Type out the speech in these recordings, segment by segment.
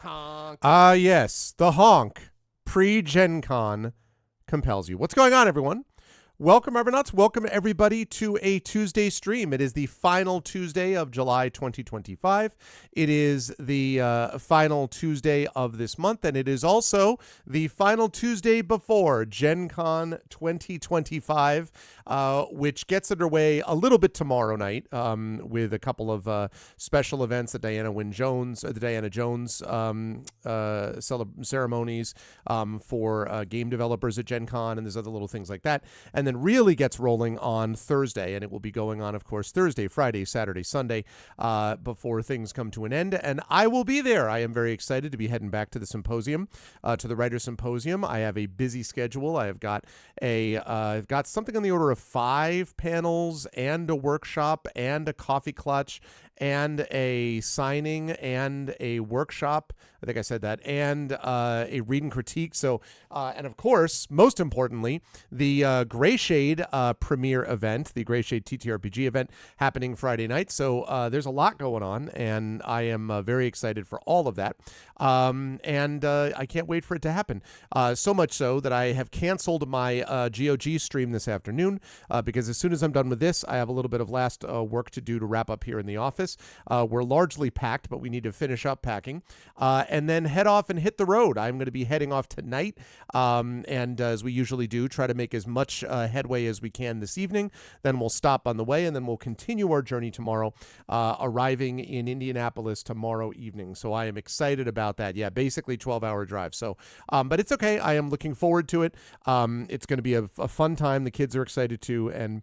Honk. Yes, the honk pre-Gen Con compels you. What's going on, everyone? Welcome, Arbonauts. Welcome, everybody, to a Tuesday stream. It is the final Tuesday of July 2025. It is the final Tuesday of this month, and it is also the final Tuesday before Gen Con 2025, which gets underway a little bit tomorrow night with a couple of special events, the Diana Jones ceremonies for game developers at Gen Con, and there's other little things like that. And then really gets rolling on Thursday, and it will be going on, of course, Thursday, Friday, Saturday, Sunday, before things come to an end. And I will be there. I am very excited to be heading back to the symposium, to the Writer Symposium. I have a busy schedule. I have got I've got something on the order of 5 panels and a workshop and a coffee clutch and a signing and a workshop. I think I said that, and a read and critique. So, and of course, most importantly, the Gray Shade premiere event, the Gray Shade TTRPG event happening Friday night. So there's a lot going on, and I am very excited for all of that. And I can't wait for it to happen. So much so that I have canceled my GOG stream this afternoon because as soon as I'm done with this, I have a little bit of last work to do to wrap up here in the office. We're largely packed, but we need to finish up packing and then head off and hit the road. I'm going to be heading off tonight, and as we usually do, try to make as much headway as we can this evening. Then we'll stop on the way, and then we'll continue our journey tomorrow, arriving in Indianapolis tomorrow evening. So I am excited about that. Yeah, basically 12-hour drive. So, but it's okay. I am looking forward to it. It's going to be a fun time. The kids are excited too, and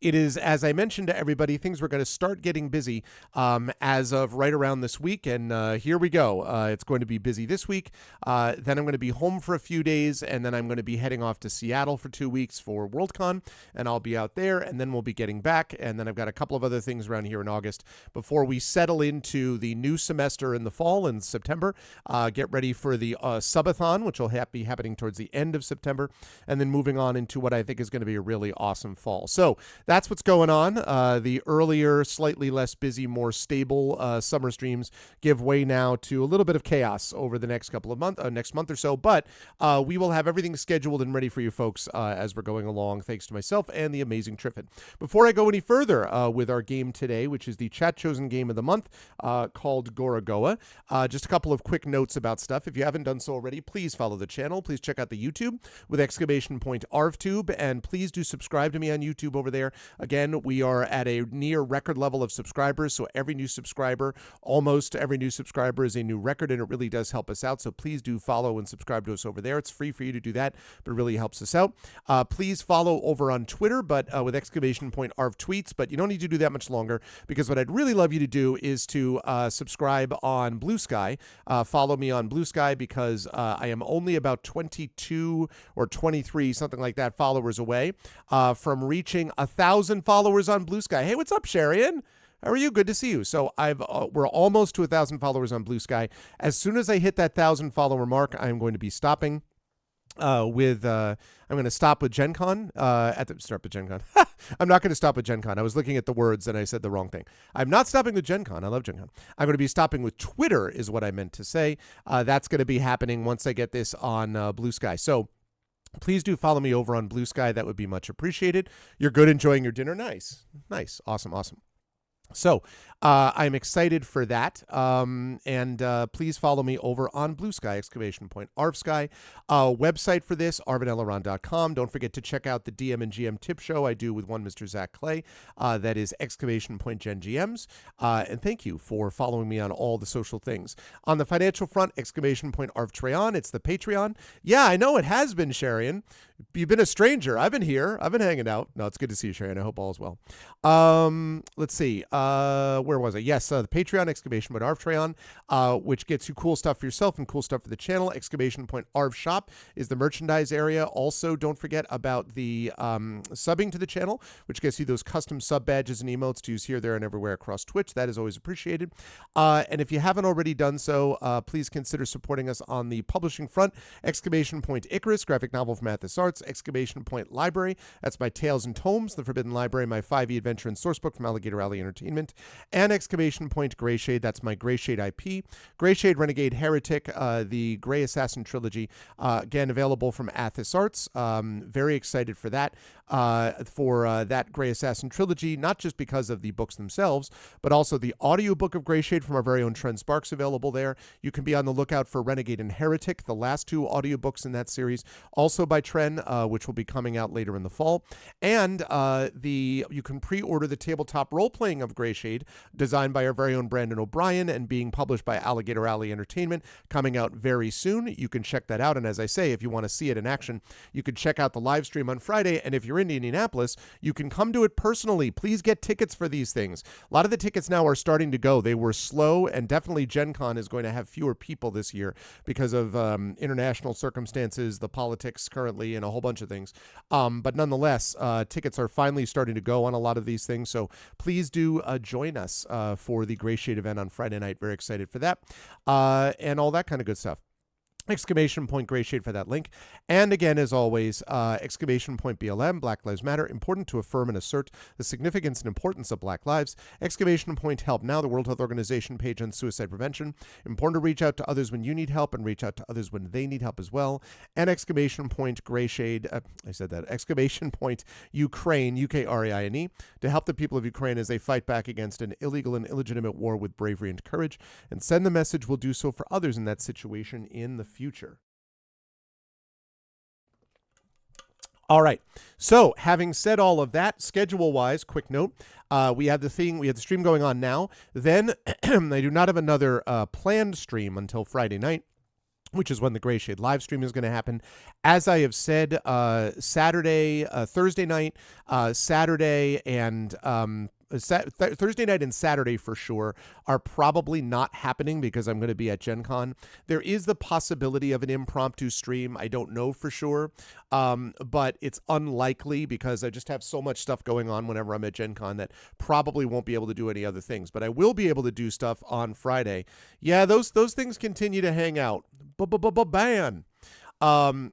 it is, as I mentioned to everybody, things were going to start getting busy as of right around this week, and here we go. It's going to be busy this week. Then I'm going to be home for a few days, and then I'm going to be heading off to Seattle for 2 weeks for Worldcon, and I'll be out there, and then we'll be getting back, and then I've got a couple of other things around here in August before we settle into the new semester in the fall in September, get ready for the subathon, which will be happening towards the end of September, and then moving on into what I think is going to be a really awesome fall. So that's what's going on. The earlier, slightly less busy, more stable summer streams give way now to a little bit of chaos over the next couple of next month or so. But we will have everything scheduled and ready for you folks as we're going along, thanks to myself and the amazing Triffin. Before I go any further with our game today, which is the chat chosen game of the month called Gorogoa, just a couple of quick notes about stuff. If you haven't done so already, please follow the channel. Please check out the YouTube with !ArvTube, and please do subscribe to me on YouTube over there. Again, we are at a near record level of subscribers, so almost every new subscriber is a new record, and it really does help us out. So please do follow and subscribe to us over there. It's free for you to do that, but it really helps us out. Please follow over on Twitter, but with !ArvTweets, but you don't need to do that much longer, because what I'd really love you to do is to subscribe on Blue Sky. Follow me on Blue Sky, because I am only about 22 or 23, something like that, followers away from reaching 1,000 followers on Blue Sky. Hey, what's up, Sharian? How are you? Good to see you. So we're almost to 1,000 followers on Blue Sky. As soon as I hit that 1,000 follower mark, I'm going to be stopping I'm going to stop with Gen Con. Start with Gen Con. I'm not going to stop with Gen Con. I was looking at the words and I said the wrong thing. I'm not stopping with Gen Con. I love Gen Con. I'm going to be stopping with Twitter is what I meant to say. That's going to be happening once I get this on Blue Sky. So please do follow me over on Blue Sky. That would be much appreciated. You're good, enjoying your dinner. Nice. Awesome. So I'm excited for that. And please follow me over on Blue Sky, !ArvSky. Website for this, arvinelaron.com. Don't forget to check out the DM and GM tip show I do with one Mr. Zach Clay. That is !GMs. And thank you for following me on all the social things. On the financial front, !ArvTreon. It's the Patreon. Yeah, I know it has been, Sharian. You've been a stranger. I've been here. I've been hanging out. No, it's good to see you, Sharian. I hope all is well. Let's see. Where was I? Yes, the Patreon, !ArvTreon, which gets you cool stuff for yourself and cool stuff for the channel. !ArvShop is the merchandise area. Also, don't forget about the subbing to the channel, which gets you those custom sub badges and emotes to use here, there, and everywhere across Twitch. That is always appreciated. And if you haven't already done so, please consider supporting us on the publishing front. !Icarus, graphic novel from Athos Arts. !Library, that's my Tales and Tomes, The Forbidden Library, my 5e adventure and sourcebook from Alligator Alley Entertainment. Entertainment, and exclamation point Greyshade. That's my Greyshade IP. Greyshade Renegade Heretic, the Grey Assassin trilogy, again available from Athos Arts. Very excited for that. That Grey Assassin trilogy, not just because of the books themselves, but also the audiobook of Greyshade from our very own Trent Sparks available there. You can be on the lookout for Renegade and Heretic, the last two audiobooks in that series, also by Tren, which will be coming out later in the fall. And you can pre-order the tabletop role-playing of Greyshade, designed by our very own Brandon O'Brien and being published by Alligator Alley Entertainment, coming out very soon. You can check that out. And as I say, if you want to see it in action, you can check out the live stream on Friday. And if you're in Indianapolis, you can come to it personally. Please get tickets for these things. A lot of the tickets now are starting to go. They were slow, and definitely Gen Con is going to have fewer people this year because of international circumstances, the politics currently, and a whole bunch of things. But nonetheless, tickets are finally starting to go on a lot of these things. So please do join us for the Greyshade event on Friday night. Very excited for that and all that kind of good stuff. Exclamation point Greyshade for that link. And again, as always, exclamation point BLM, Black Lives Matter, important to affirm and assert the significance and importance of Black lives. Exclamation point Help Now, the World Health Organization page on suicide prevention. Important to reach out to others when you need help and reach out to others when they need help as well. And exclamation point Greyshade, I said that, exclamation point Ukraine, Ukraine, to help the people of Ukraine as they fight back against an illegal and illegitimate war with bravery and courage. And send the message we'll do so for others in that situation in the future. All right. So, having said all of that, schedule-wise, quick note, we have the stream going on now. Then I do not have another planned stream until Friday night, which is when the Greyshade live stream is going to happen. As I have said, Thursday night, Saturday, and Thursday night and Saturday for sure are probably not happening because I'm going to be at Gen Con. There is the possibility of an impromptu stream. I don't know for sure, but it's unlikely because I just have so much stuff going on whenever I'm at Gen Con that probably won't be able to do any other things. But I will be able to do stuff on Friday. Yeah, those things continue to hang out. Ban. So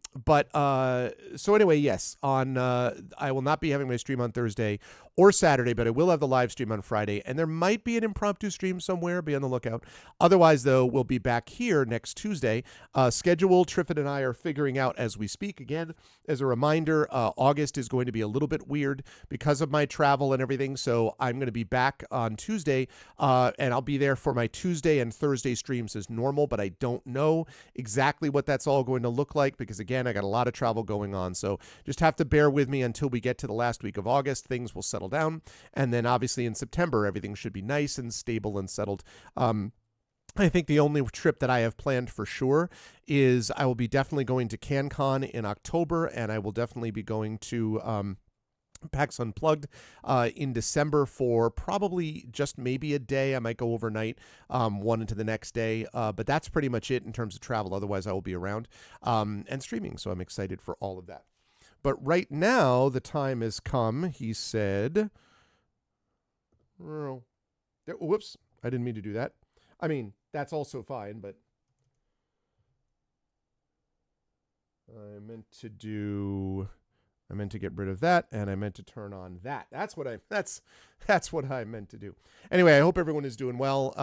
anyway, yes, I will not be having my stream on Thursday or Saturday, but I will have the live stream on Friday, and there might be an impromptu stream somewhere. Be on the lookout. Otherwise, though, we'll be back here next Tuesday. Schedule, Triffin and I are figuring out as we speak. Again, as a reminder, August is going to be a little bit weird because of my travel and everything, so I'm going to be back on Tuesday, and I'll be there for my Tuesday and Thursday streams as normal, but I don't know exactly what that's all going to look like because, again, I got a lot of travel going on, so just have to bear with me until we get to the last week of August. Things will settle down, and then obviously in September everything should be nice and stable and settled. I think the only trip that I have planned for sure is I will be definitely going to CanCon in October, and I will definitely be going to PAX Unplugged in December for probably just maybe a day. I might go overnight one into the next day, but that's pretty much it in terms of travel. Otherwise, I will be around and streaming, so I'm excited for all of that. But right now, the time has come, he said. Oh, whoops, I didn't mean to do that. I mean, that's also fine, but I meant to get rid of that, and I meant to turn on that. That's what I meant to do. Anyway, I hope everyone is doing well.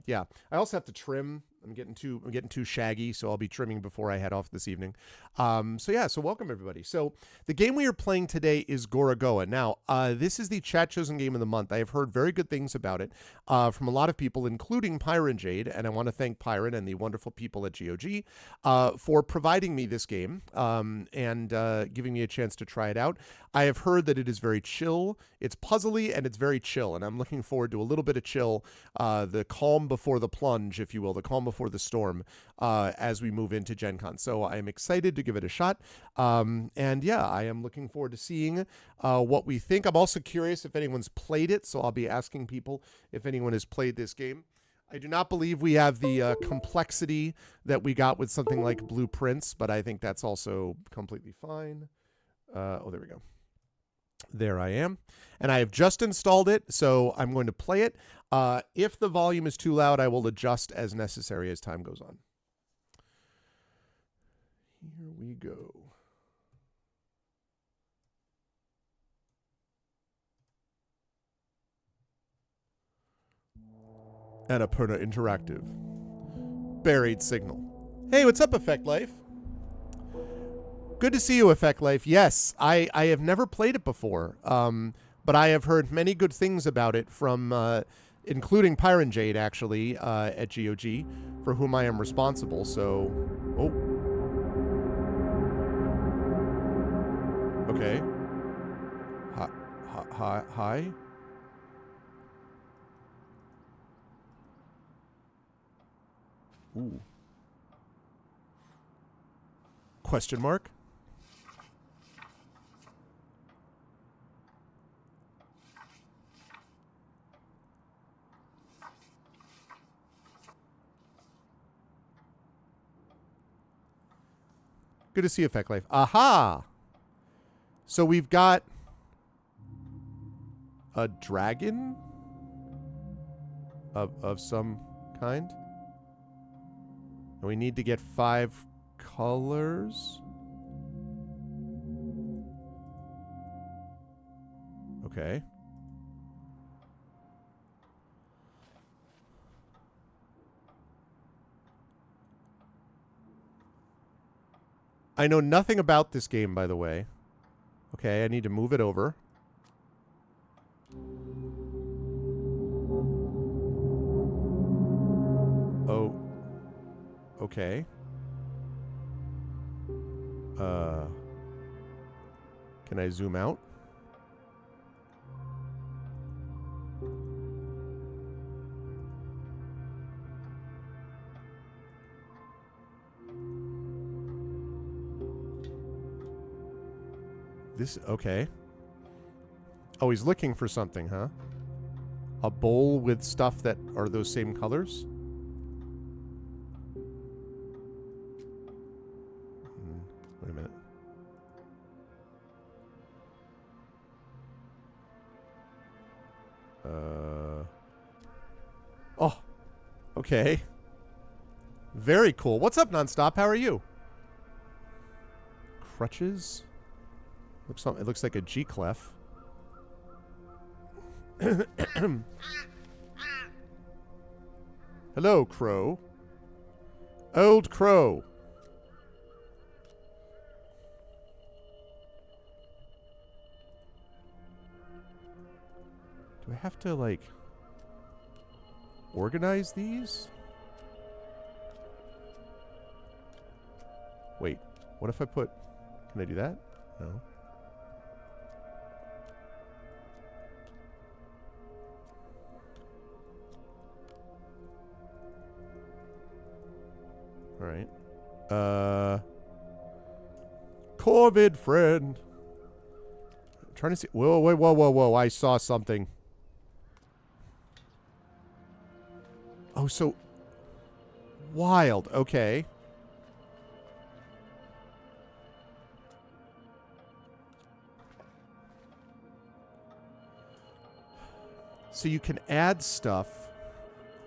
Yeah, I also have to trim. I'm getting too shaggy, so I'll be trimming before I head off this evening. So welcome everybody. So the game we are playing today is Gorogoa. Now, this is the chat chosen game of the month. I have heard very good things about it from a lot of people, including Pyron Jade, and I want to thank Pyron and the wonderful people at GOG for providing me this game and giving me a chance to try it out. I have heard that it is very chill. It's puzzly and it's very chill, and I'm looking forward to a little bit of chill, the calm before the plunge, if you will, the calm before the storm as we move into Gen Con. So I'm excited to give it a shot. And yeah, I am looking forward to seeing what we think. I'm also curious if anyone's played it, so I'll be asking people if anyone has played this game. I do not believe we have the complexity that we got with something like Blueprints, but I think that's also completely fine. Oh, there we go. There I am. And I have just installed it, so I'm going to play it. If the volume is too loud, I will adjust as necessary as time goes on. Here we go. Annapurna Interactive. Buried signal. Hey, what's up, Effect Life? Good to see you, Effect Life. Yes, I have never played it before, but I have heard many good things about it from, including Pyron Jade, actually, at GOG, for whom I am responsible, so... Oh. Okay. Hi? Ooh. Question mark? Good to see you, Effect Life. Aha! So we've got a dragon of some kind. And we need to get 5 colors. Okay. I know nothing about this game, by the way. Okay, I need to move it over. Oh. Okay. Can I zoom out? This, okay. Oh, he's looking for something, huh? A bowl with stuff that are those same colors? Wait a minute. Oh, okay. Very cool. What's up, Nonstop? How are you? Crutches? It looks like a G-clef. Hello, Crow. Old Crow. Do I have to, like, organize these? Wait, what if I put... Can I do that? No. All right. Corvid friend. I'm trying to see. Whoa, wait, whoa. I saw something. Oh, so wild. Okay. So you can add stuff.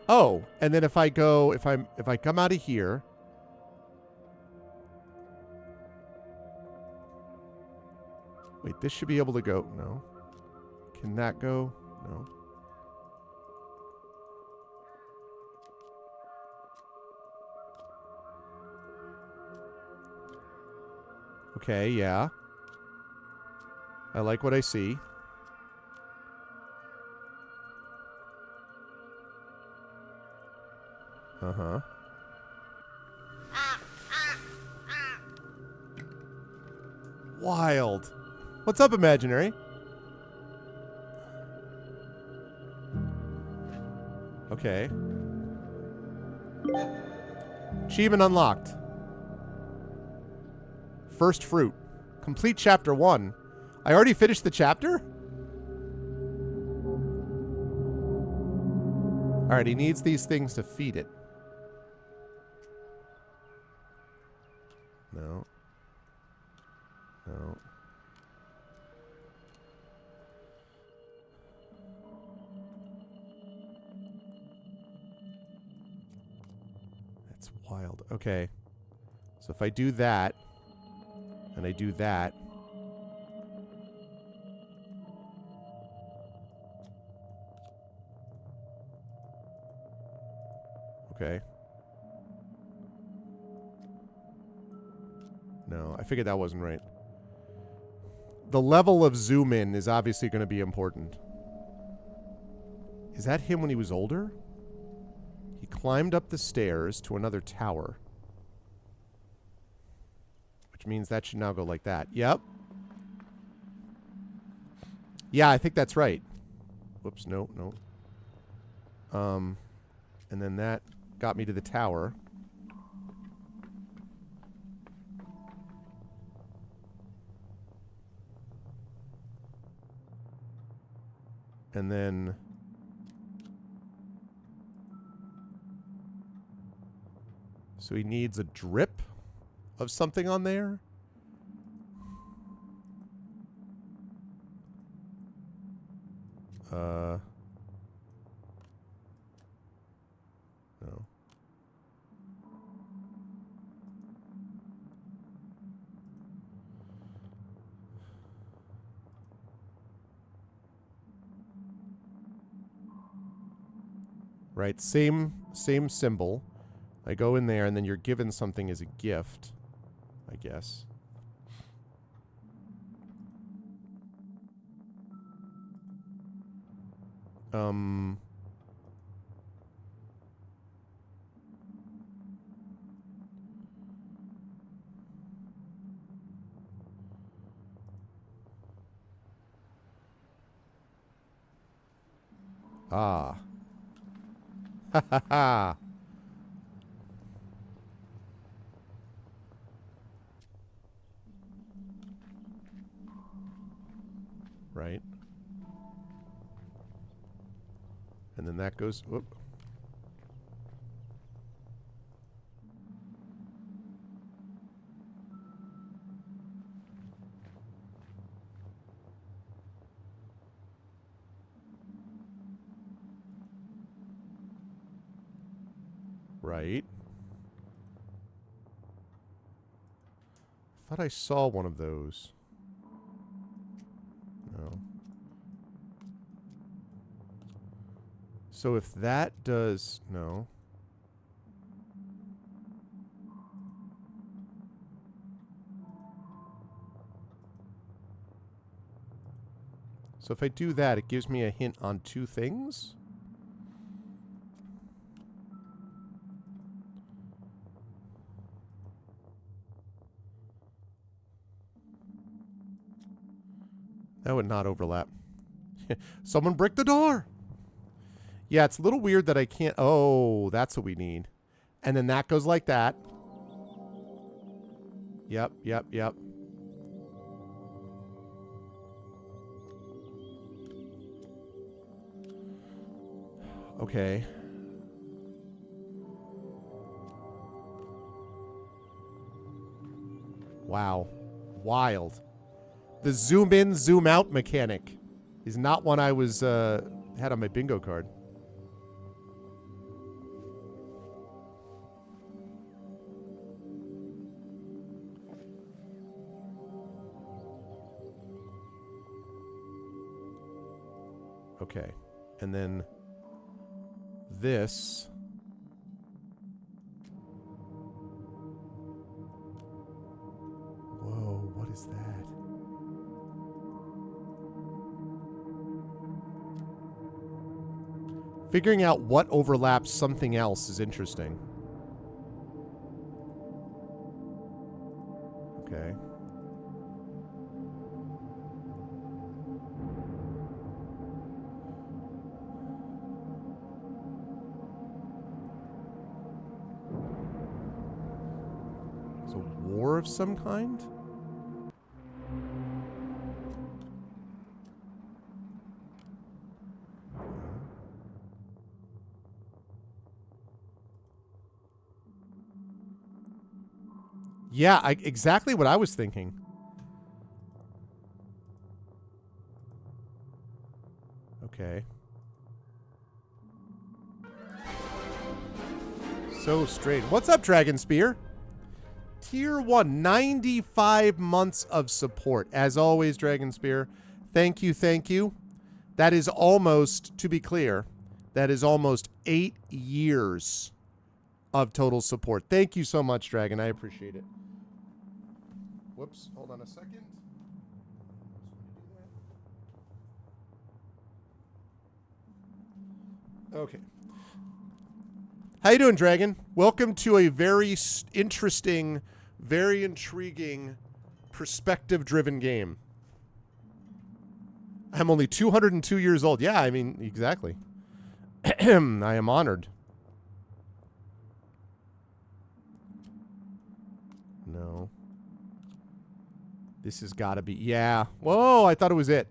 Oh, and then if I go, if I come out of here. Wait, this should be able to go. No. Can that go? No. Okay, yeah. I like what I see. Uh-huh. Wild. What's up, Imaginary? Okay. Achievement unlocked. First fruit. Complete chapter 1. I already finished the chapter? Alright, he needs these things to feed it. No. No. That's wild. Okay. So if I do that, and I do that. Okay. No, I figured that wasn't right. The level of zoom in is obviously going to be important. Is that him when he was older? He climbed up the stairs to another tower. Which means that should now go like that. Yep. Yeah, I think that's right. Whoops, no. And then that got me to the tower. And then... So he needs a drip of something on there? No. Right, same symbol. I go in there, and then you're given something as a gift, I guess. Ah. Ha ha ha. Right. And then that goes... Whoop. Right. Thought I saw one of those. No. So if that does... No. So if I do that, it gives me a hint on two things? That would not overlap. Someone brick the door! Yeah, it's a little weird that I can't... Oh, that's what we need. And then that goes like that. Yep. Okay. Wow. Wild. The zoom in, zoom out mechanic is not one I was had on my bingo card. Okay. And then this. Whoa, what is that? Figuring out what overlaps something else is interesting. Okay. It's a war of some kind? Yeah, exactly what I was thinking. Okay. So strange. What's up, Dragon Spear? Tier 1, 95 months of support. As always, Dragon Spear, thank you, thank you. That is almost, to be clear, that is almost 8 years of total support. Thank you so much, Dragon. I appreciate it. Whoops. Hold on a second. Okay. How you doing, Dragon? Welcome to a very interesting, very intriguing, perspective-driven game. I'm only 202 years old. Yeah, I mean, exactly. I am honored. No. This has got to be... Yeah. Whoa, I thought it was it.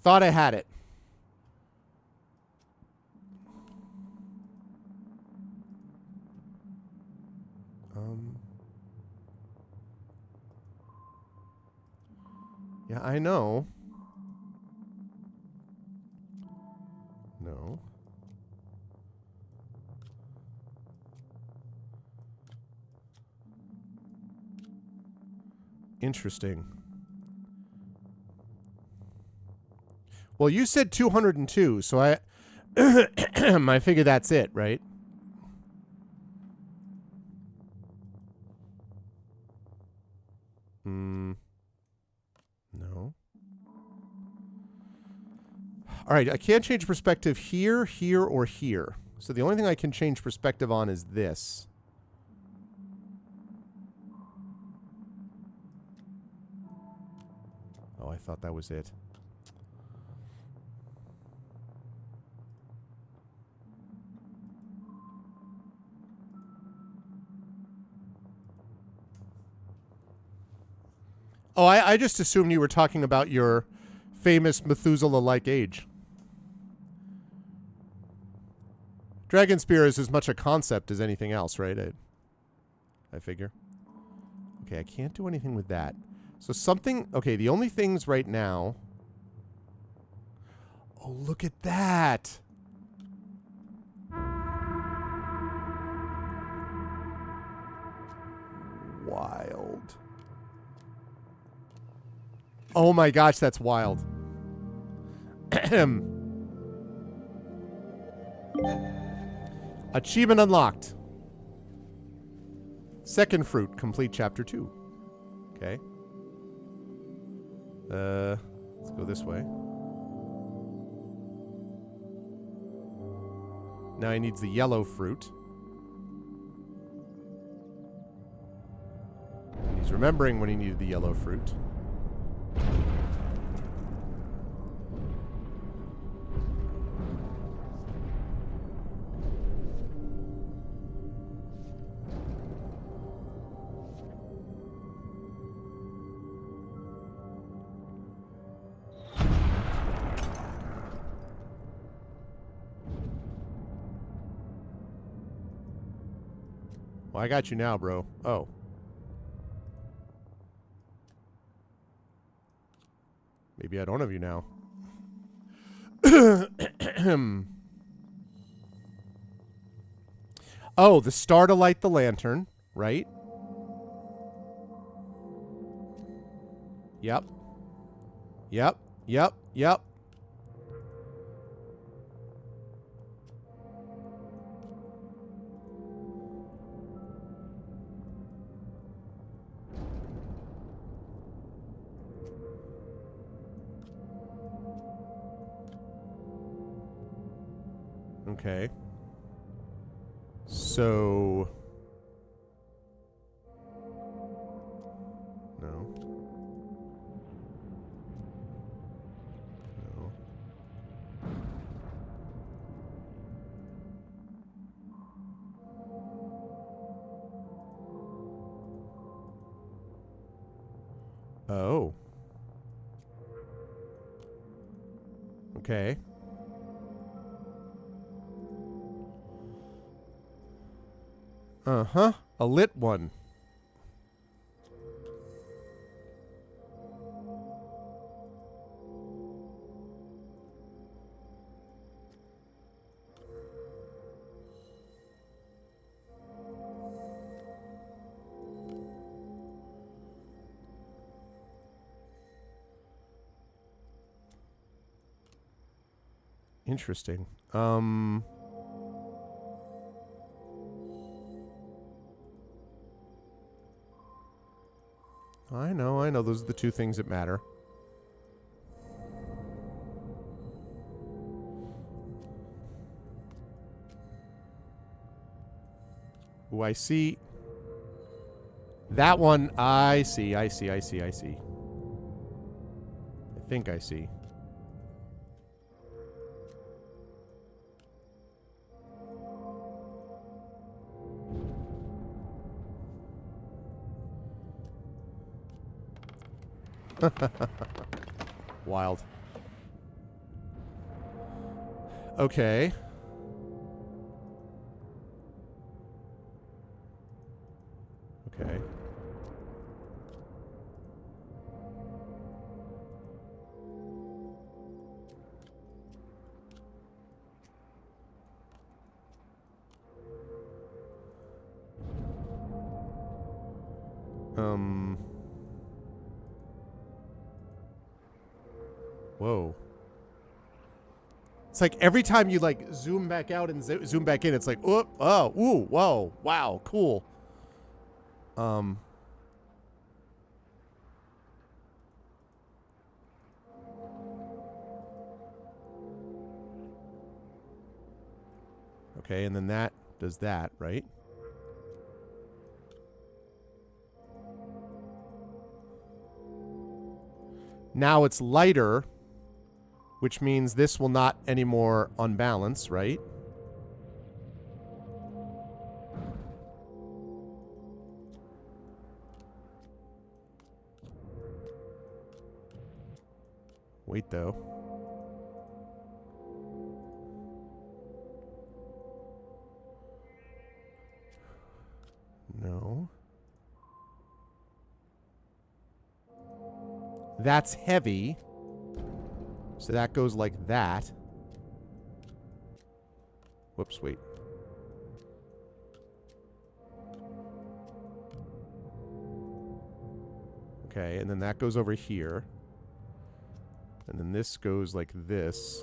Thought I had it. Yeah, I know. No. Interesting. Well, you said 202, so I I figure that's it, right? No. All right, I can't change perspective here, here, or here. So the only thing I can change perspective on is this. Oh, I thought that was it. Oh, I just assumed you were talking about your famous Methuselah-like age. Dragon Spear is as much a concept as anything else, right? I figure. Okay, I can't do anything with that. So something... Okay, the only things right now... Oh, look at that! Wild. Oh my gosh, that's wild. Achievement unlocked. Second fruit, complete chapter 2. Okay. Let's go this way. Now he needs the yellow fruit. And he's remembering when he needed the yellow fruit. Well, I got you now, bro. Oh. Maybe I don't have you now. Oh, the star to light the lantern, right? Yep. Yep. Yep. Yep. Okay. So... No. No. Oh. Okay. Uh-huh. A lit one. Interesting. I know. Those are the two things that matter. Ooh, I see. That one, I see. I think I see. Wild. Okay. Okay. Whoa. It's like every time you like zoom back out and zoom back in, it's like, oh, ooh, whoa, wow, cool. Okay, and then that does that, right? Now it's lighter, which means this will not anymore unbalance, right? Wait, though. No. That's heavy. So that goes like that. Whoops, wait. Okay, and then that goes over here. And then this goes like this.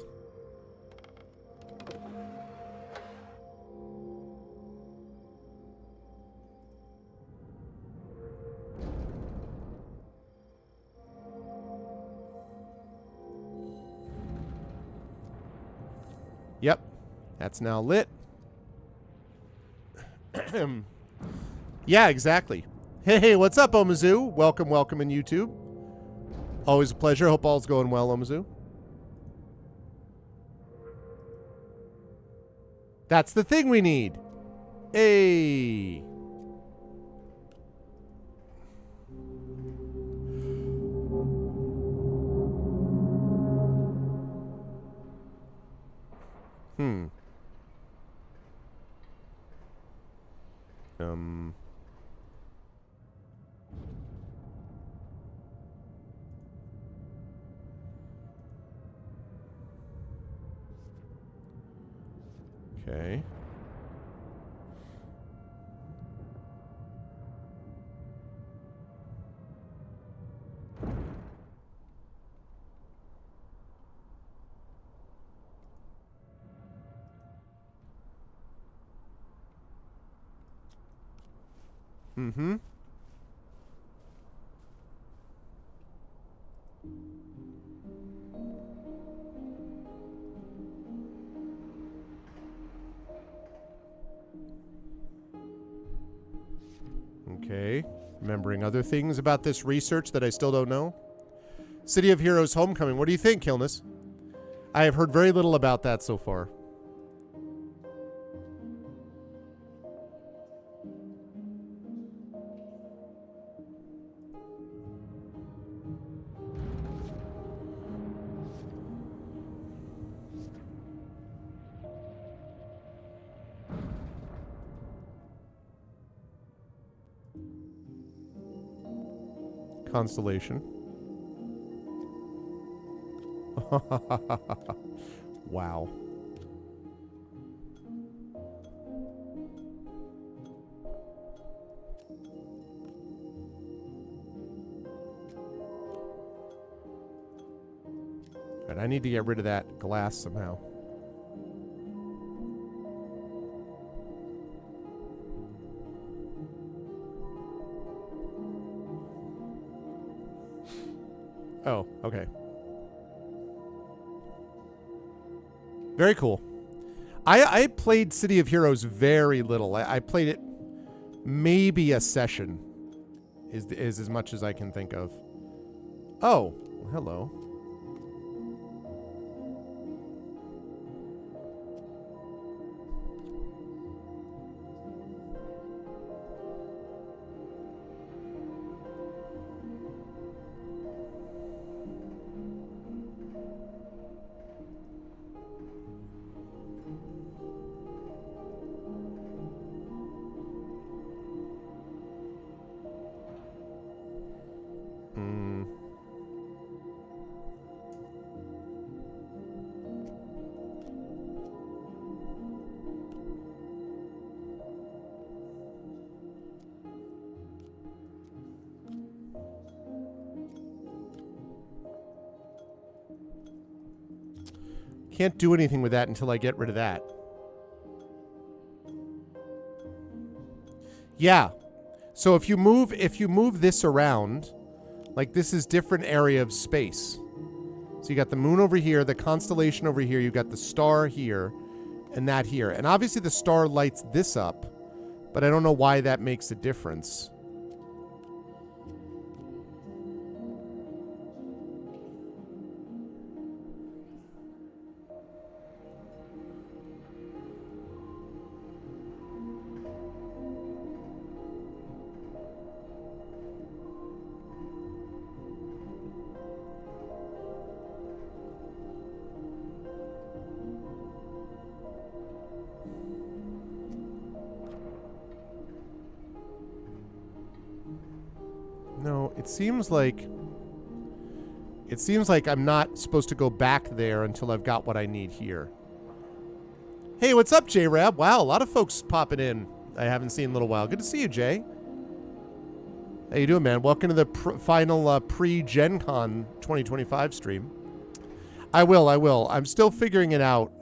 Yep. That's now lit. Yeah, exactly. Hey, what's up, Omizu? Welcome in YouTube. Always a pleasure. Hope all's going well, Omizu. That's the thing we need. Hey. Okay. Mm-hmm. Okay. Remembering other things about this research that I still don't know. City of Heroes Homecoming. What do you think, Kilness? I have heard very little about that so far. Constellation. Wow. And I need to get rid of that glass somehow. Oh, okay. Very cool. I played City of Heroes very little. I played it maybe a session is as much as I can think of. Oh, well, hello. Can't do anything with that until I get rid of that. Yeah. So if you move this around, like this is different area of space. So you got the moon over here, the constellation over here, you got the star here, and that here. And obviously the star lights this up, but I don't know why that makes a difference. No, it seems like I'm not supposed to go back there until I've got what I need here. Hey, what's up, J-Rab? Wow, a lot of folks popping in I haven't seen in a little while. Good to see you, Jay. How you doing, man? Welcome to the final pre-Gen Con 2025 stream. I will. I'm still figuring it out,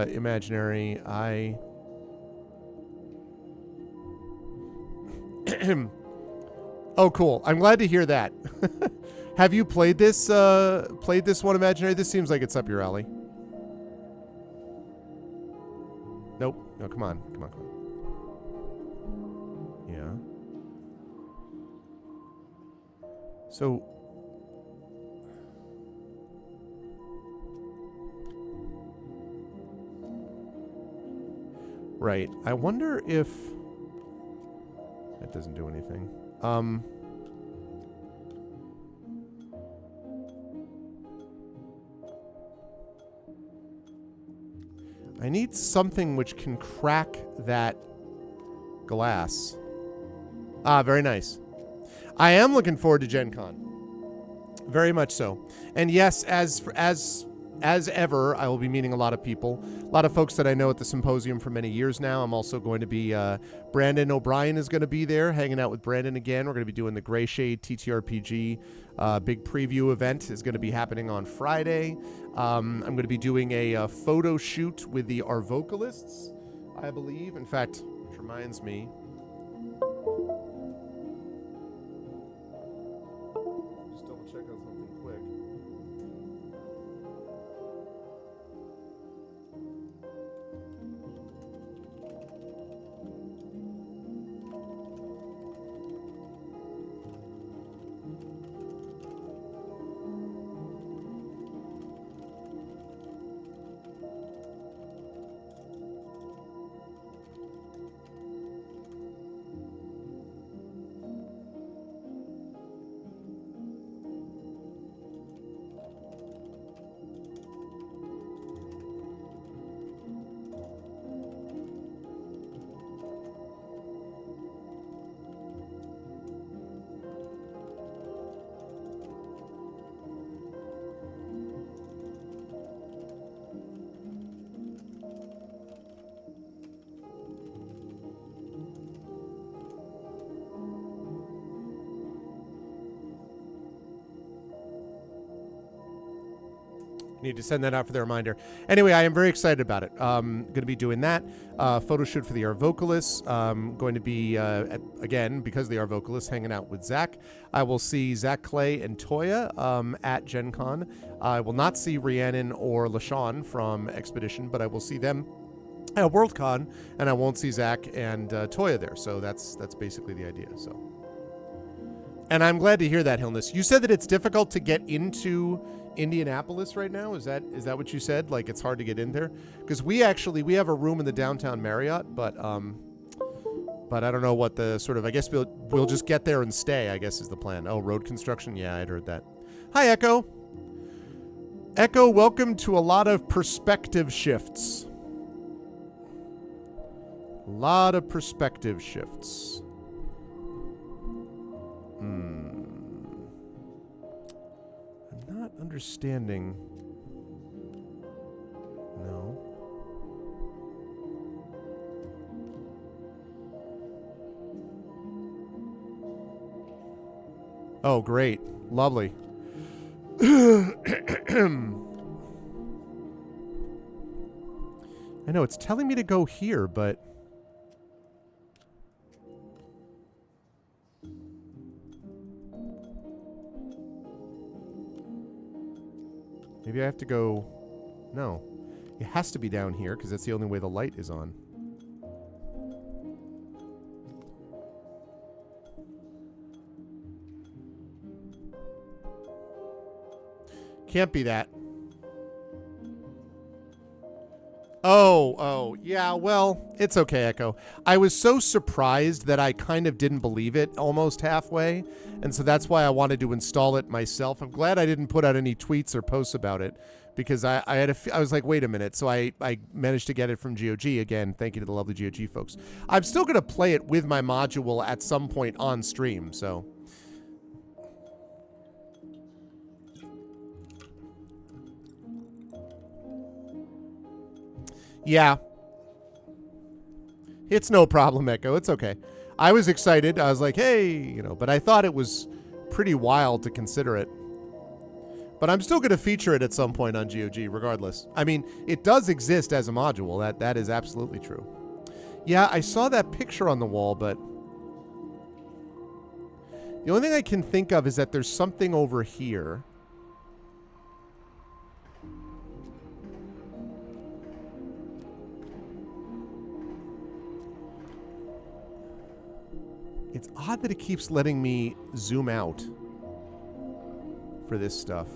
Imaginary. Oh, cool. I'm glad to hear that. Have you played this one, Imaginary? This seems like it's up your alley. Nope. No, come on. Yeah. So... Right. I wonder if... That doesn't do anything. I need something which can crack that glass. Ah, very nice. I am looking forward to Gen Con. Very much so. And yes, as ever, I will be meeting a lot of people. A lot of folks that I know at the symposium for many years now. I'm also going to be, Brandon O'Brien is going to be there, hanging out with Brandon again. We're going to be doing the Gray Shade TTRPG big preview event is going to be happening on Friday. I'm going to be doing a photo shoot with our vocalists, I believe. In fact, which reminds me, just double check on something quick. Need to send that out for the reminder. Anyway, I am very excited about it. Going to be doing that. Photo shoot for the Art Vocalists. Going to be, again, because of the Art Vocalists, hanging out with Zach. I will see Zach Clay and Toya at Gen Con. I will not see Rhiannon or LaShawn from Expedition, but I will see them at Worldcon, and I won't see Zach and Toya there. So that's basically the idea. So, and I'm glad to hear that, Hilness. You said that it's difficult to get into Indianapolis right now. Is that what you said? Like it's hard to get in there? Because we have a room in the downtown Marriott, but I don't know what the sort of. I guess we'll just get there and stay, I guess is the plan. Oh, road construction. Yeah, I'd heard that. Hi, Echo. Echo, welcome to a lot of perspective shifts. A lot of perspective shifts. I'm not understanding. No. Oh, great. Lovely. I know it's telling me to go here, but maybe I have to go. No. It has to be down here because that's the only way the light is on. Can't be that. Oh, yeah, well, it's okay, Echo. I was so surprised that I kind of didn't believe it almost halfway, and so that's why I wanted to install it myself. I'm glad I didn't put out any tweets or posts about it, because I was like, wait a minute, so I managed to get it from GOG. Again, thank you to the lovely GOG folks. I'm still going to play it with my module at some point on stream, so... Yeah. It's no problem, Echo. It's okay. I was excited. I was like, hey, but I thought it was pretty wild to consider it. But I'm still going to feature it at some point on GOG, regardless. I mean, it does exist as a module. That is absolutely true. Yeah, I saw that picture on the wall, but... the only thing I can think of is that there's something over here. It's odd that it keeps letting me zoom out for this stuff.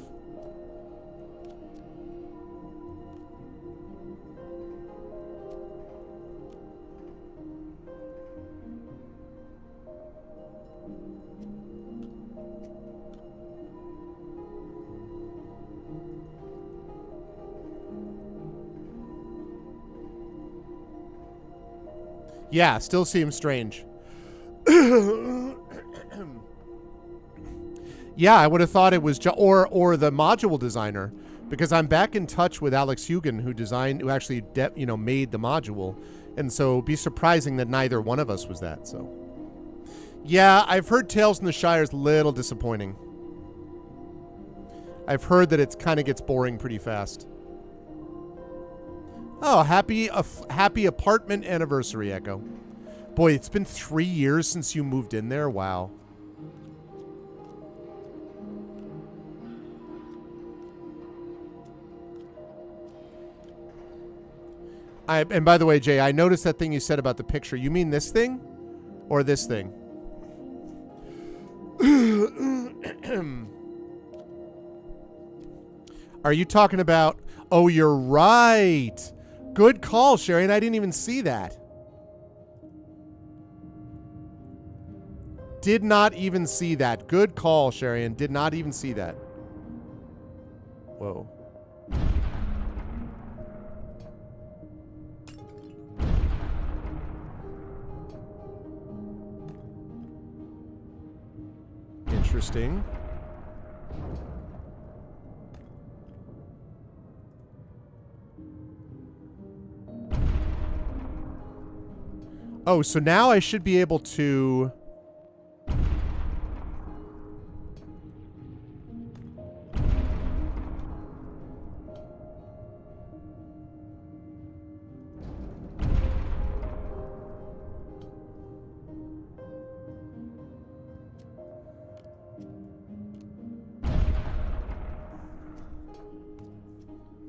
Yeah, still seems strange. Yeah, I would have thought it was or the module designer, because I'm back in touch with Alex Hugan, who actually made the module, and so it'd be surprising that neither one of us was that. So, yeah, I've heard Tales from the Shire is a little disappointing. I've heard that it kind of gets boring pretty fast. Oh, happy apartment anniversary, Echo. Boy, it's been 3 years since you moved in there. Wow. And by the way, Jay, I noticed that thing you said about the picture. You mean this thing? Or this thing? Are you talking about... Oh, you're right. Good call, Sherry, and I didn't even see that. Did not even see that. Good call, Sharian. Did not even see that. Whoa. Interesting. Oh, so now I should be able to...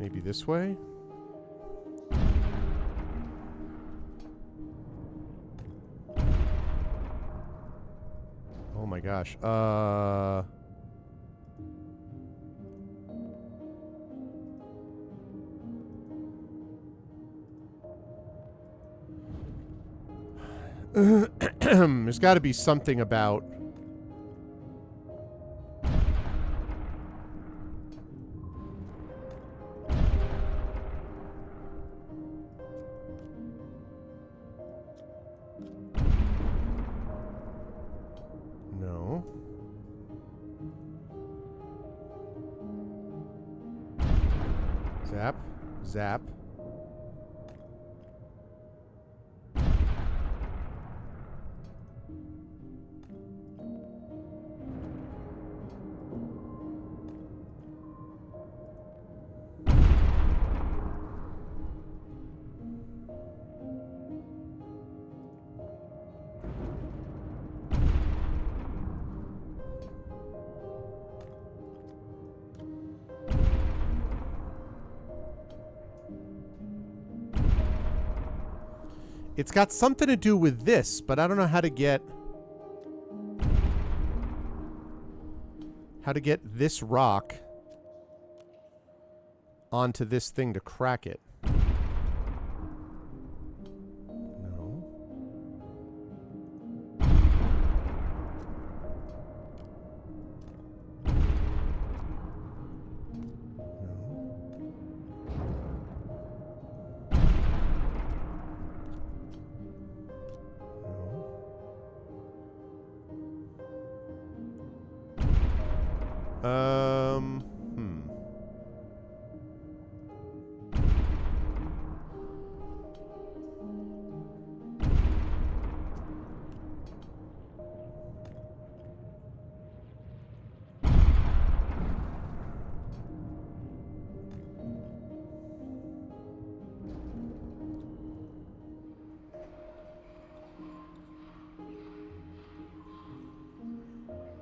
Maybe this way? Oh my gosh. There's got to be something about... No. Zap. Zap. It's got something to do with this, but I don't know how to get this rock onto this thing to crack it. No.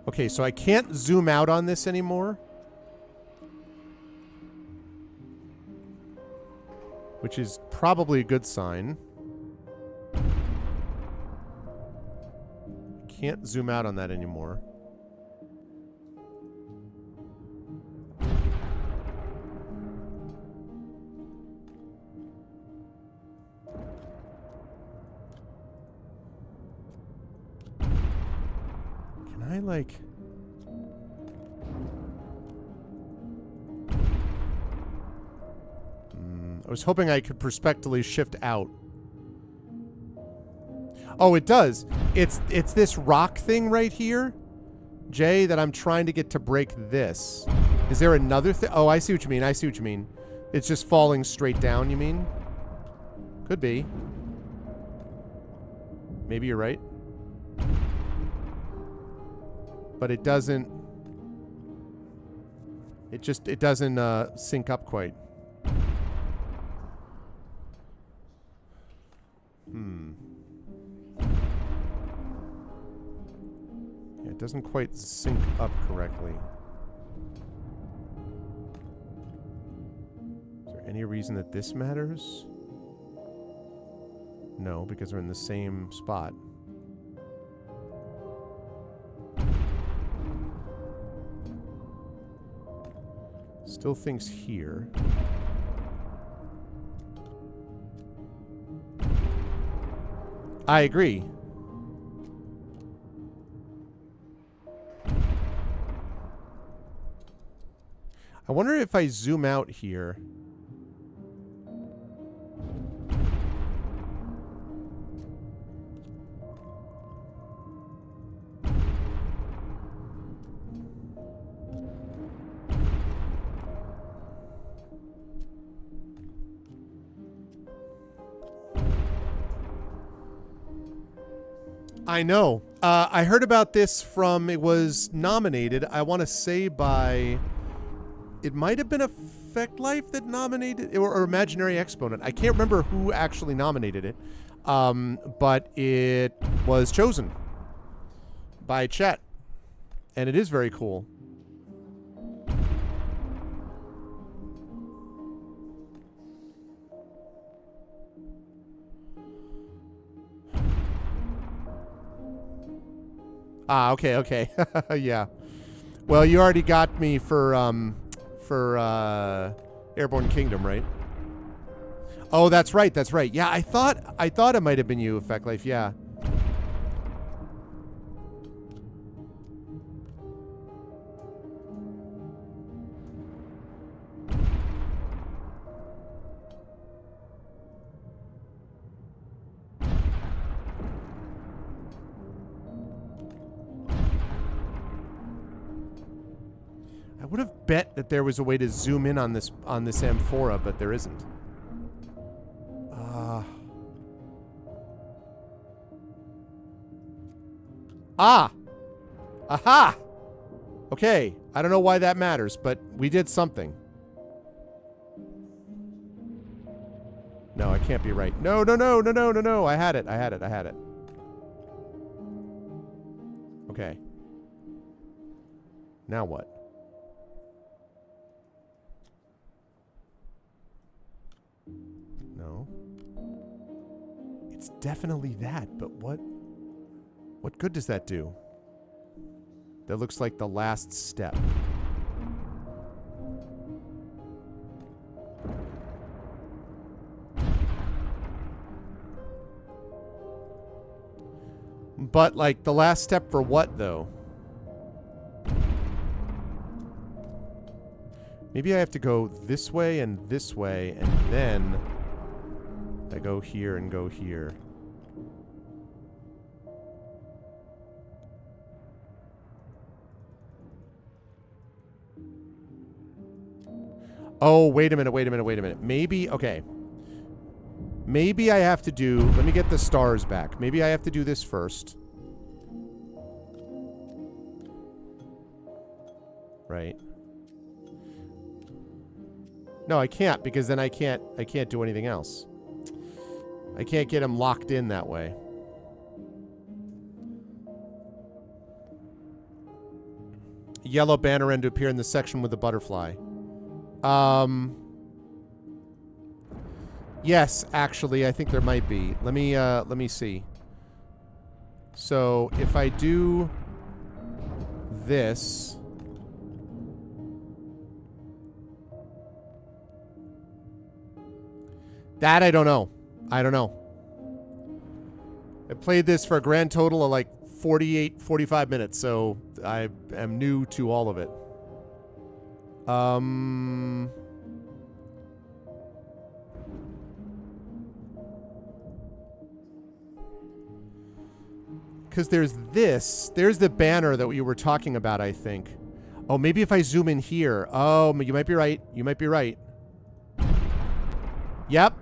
Okay, so I can't zoom out on this anymore. Which is probably a good sign. Can't zoom out on that anymore. Can I, like... I was hoping I could perspectively shift out. Oh, it does. It's this rock thing right here, Jay, that I'm trying to get to break this. Is there another thing? Oh, I see what you mean. I see what you mean. It's just falling straight down, you mean? Could be. Maybe you're right. But it doesn't... It doesn't sync up quite. Yeah, it doesn't quite sync up correctly. Is there any reason that this matters? No, because we're in the same spot. Still thinks here. I agree. I wonder if I zoom out here. I know. I heard about this from, it was nominated, I want to say by, it might have been Effect Life that nominated, or Imaginary Exponent. I can't remember who actually nominated it, but it was chosen by Chet, and it is very cool. Ah, okay, okay. Yeah. Well, you already got me for Airborne Kingdom, right? Oh, that's right, that's right. Yeah, I thought it might have been you, Effect Life, yeah. I would have bet that there was a way to zoom in on this amphora, but there isn't. Ah! Aha! Okay, I don't know why that matters, but we did something. No, I can't be right. No, no, no, no, no, no, no. I had it, I had it, I had it. Okay. Now what? No. It's definitely that, but what good does that do? That looks like the last step. But, like, the last step for what, though? Maybe I have to go this way, and then I go here and go here. Oh, wait a minute, wait a minute, wait a minute. Maybe, okay. Maybe I have to do... Let me get the stars back. Maybe I have to do this first. Right. No, I can't, because then I can't do anything else. I can't get him locked in that way. Yellow banner end to appear in the section with the butterfly. Yes, actually, I think there might be. Let me see. So, if I do this... That I don't know. I don't know. I played this for a grand total of like 45 minutes, so I am new to all of it. Because there's this. There's the banner that we were talking about, I think. Oh, maybe if I zoom in here. Oh, you might be right. You might be right. Yep.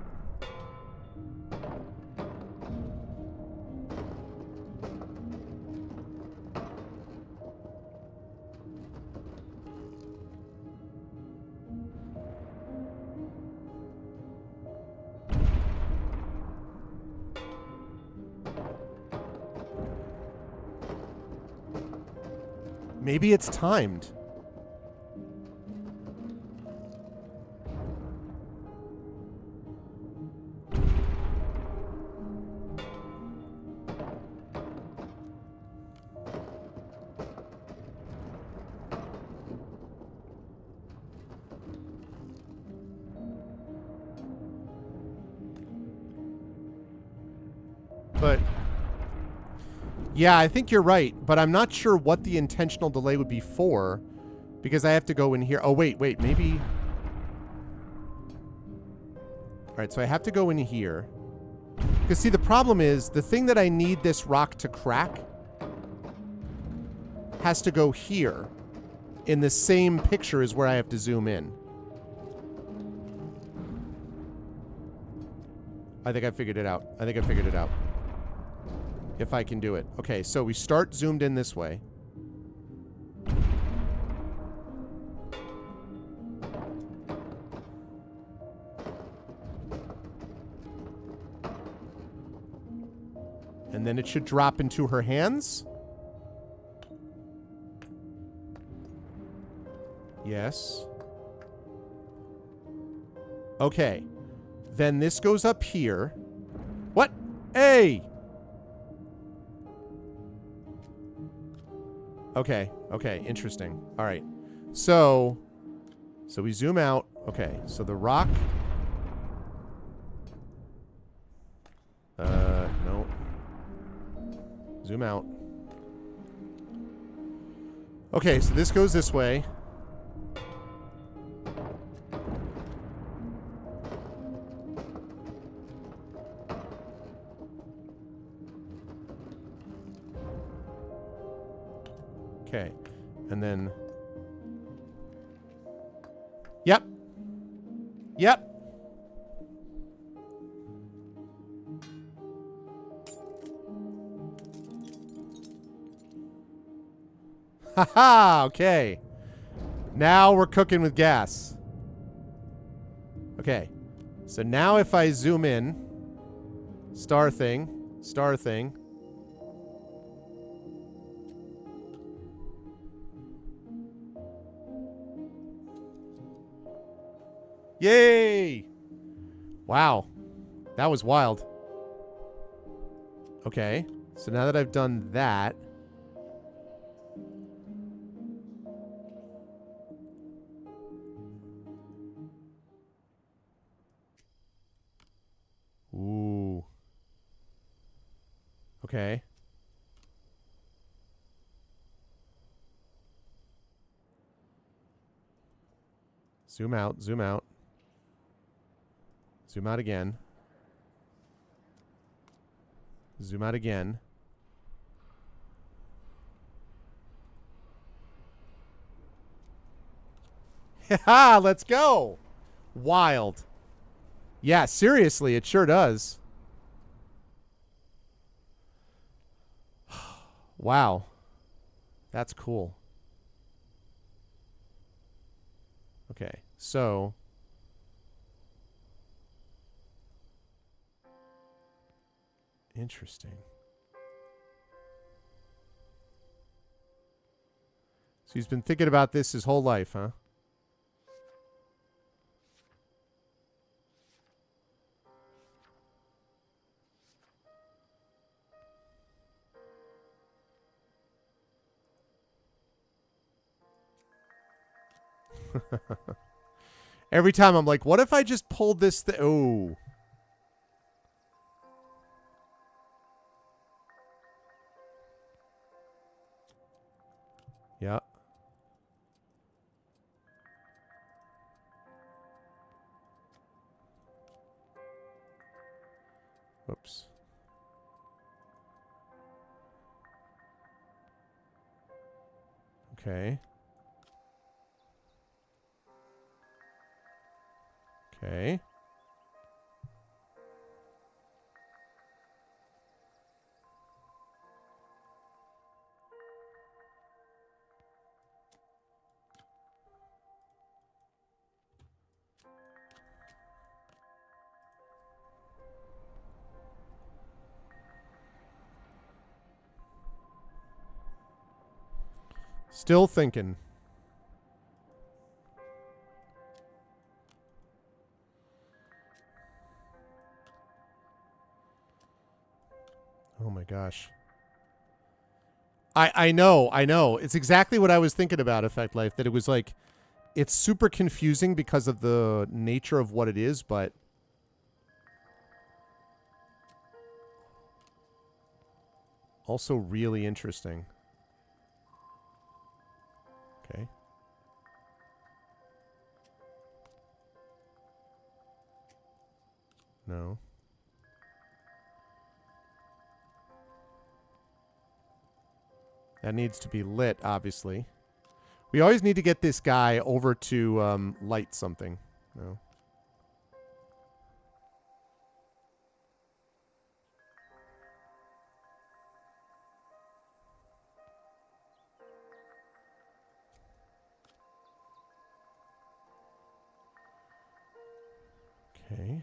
Maybe it's timed. But yeah, I think you're right, but I'm not sure what the intentional delay would be for, because I have to go in here. Oh, wait, maybe... Alright, so I have to go in here. Because, see, the problem is, the thing that I need this rock to crack has to go here, in the same picture as where I have to zoom in. I think I figured it out. If I can do it. Okay, so we start zoomed in this way. And then it should drop into her hands. Yes. Okay. Then this goes up here. What? Hey! Okay. Okay. Interesting. All right. So we zoom out. Okay. So the rock. No. Zoom out. Okay. So this goes this way. Okay. And then... Yep. Yep. Haha, okay. Now we're cooking with gas. Okay. So now if I zoom in, star thing. Yay! Wow. That was wild. Okay. So now that I've done that... Ooh. Okay. Zoom out, zoom out. Zoom out again. Zoom out again. Ha! Let's go! Wild. Yeah, seriously, it sure does. Wow. That's cool. Okay, so... Interesting. So he's been thinking about this his whole life, huh? Every time I'm like, what if I just pulled this oh. Yeah. Whoops. Okay. Okay. Still thinking. Oh my gosh. I know. It's exactly what I was thinking about Effect Life, that it was like, it's super confusing because of the nature of what it is, but also really interesting. Okay. No. That needs to be lit, obviously. We always need to get this guy over to light something. No. Okay.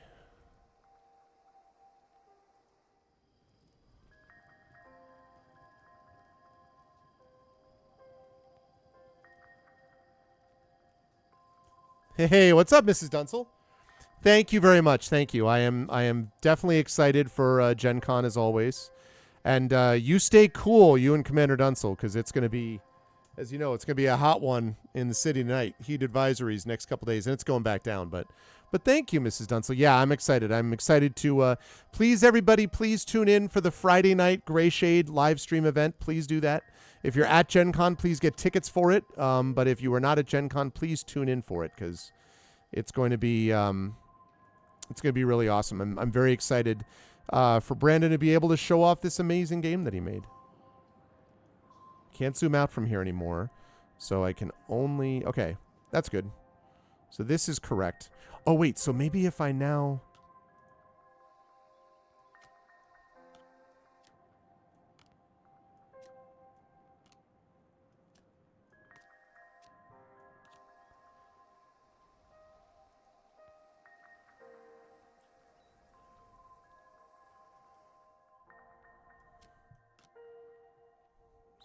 Hey, what's up, Mrs. Dunsel? Thank you very much. Thank you. I am definitely excited for Gen Con as always. And you stay cool, you and Commander Dunsel, because it's going to be As you know, it's going to be a hot one in the city tonight. Heat advisories next couple days, and it's going back down. But thank you, Mrs. Dunsel. Yeah, I'm excited. I'm excited to please, everybody, please tune in for the Friday night Gray Shade live stream event. Please do that. If you're at Gen Con, please get tickets for it. But if you are not at Gen Con, please tune in for it because it's going to be really awesome. I'm very excited for Brandon to be able to show off this amazing game that he made. Can't zoom out from here anymore, so I can only... Okay, that's good. So this is correct. Oh, wait, so maybe if I now...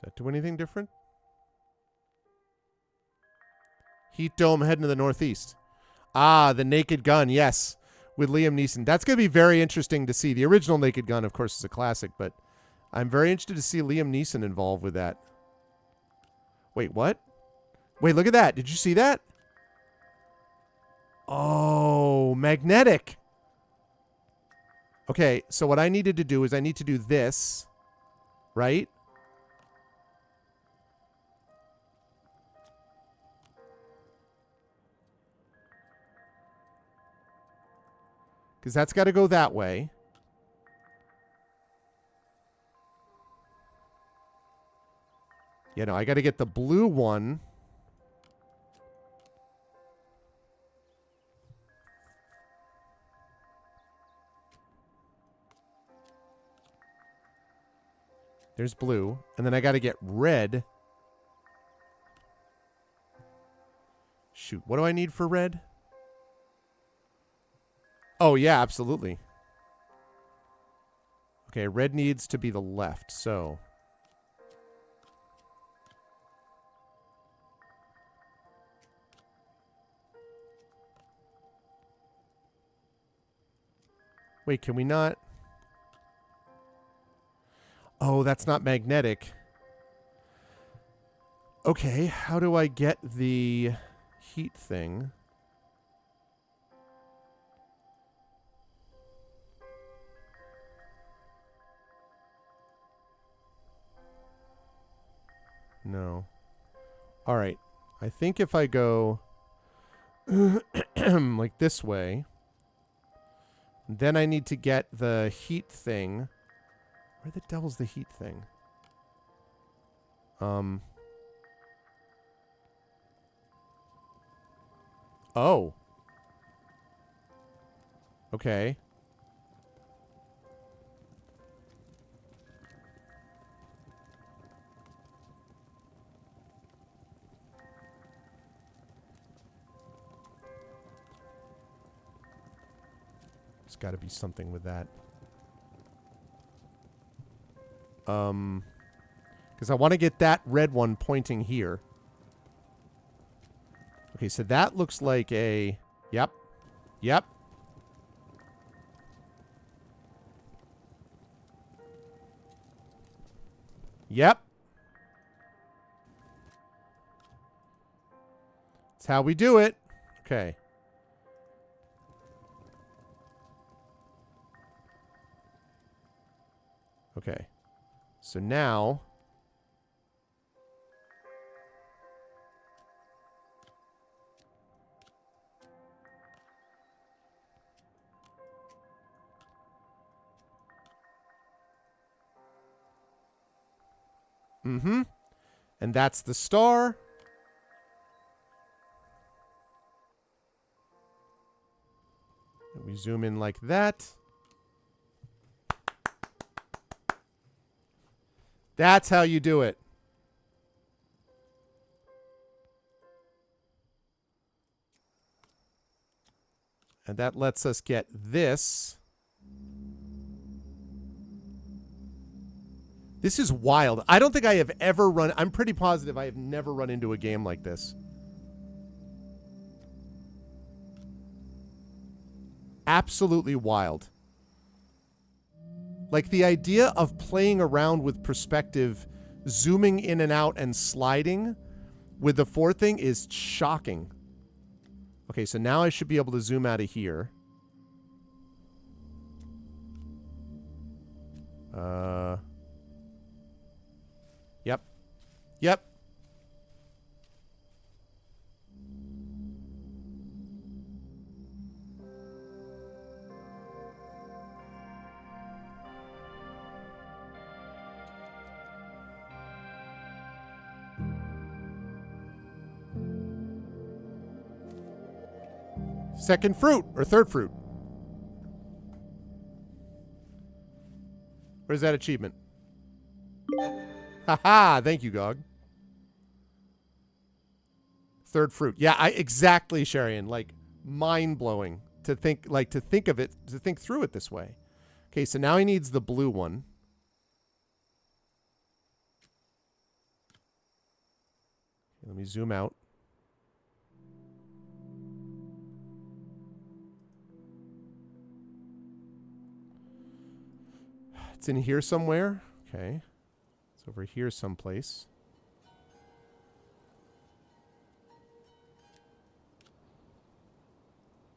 Does that do anything different? Heat Dome heading to the northeast. Ah, the Naked Gun, yes, with Liam Neeson. That's going to be very interesting to see. The original Naked Gun, of course, is a classic, but I'm very interested to see Liam Neeson involved with that. Wait, what? Wait, look at that. Did you see that? Oh, magnetic. Okay, so what I needed to do is I need to do this, right? Because that's got to go that way. Yeah, no, I got to get the blue one. There's blue. And then I got to get red. Shoot, what do I need for red? Oh, yeah, absolutely. Okay, red needs to be the left, so... Wait, can we not... Oh, that's not magnetic. Okay, how do I get the heat thing? No. All right. I think if I go like this way, then I need to get the heat thing. Where the devil's the heat thing? Oh. Okay. There's got to be something with that. Because I want to get that red one pointing here. Okay, so that looks like a... Yep. Yep. Yep. That's how we do it. Okay. Okay. So now... Mm-hmm. And that's the star. And we zoom in like that. That's how you do it. And that lets us get this. This is wild. I don't think I have ever run... I'm pretty positive I have never run into a game like this. Absolutely wild. Like the idea of playing around with perspective zooming in and out and sliding with the 4 thing is shocking. Okay, so now I should be able to zoom out of here. Yep. Yep. Second fruit or third fruit. Where's that achievement? Haha, thank you, Gog. Third fruit. Yeah, exactly, Sharian. Like, mind-blowing to think of it, to think through it this way. Okay, so now he needs the blue one. Let me zoom out. It's in here somewhere. Okay. It's over here someplace.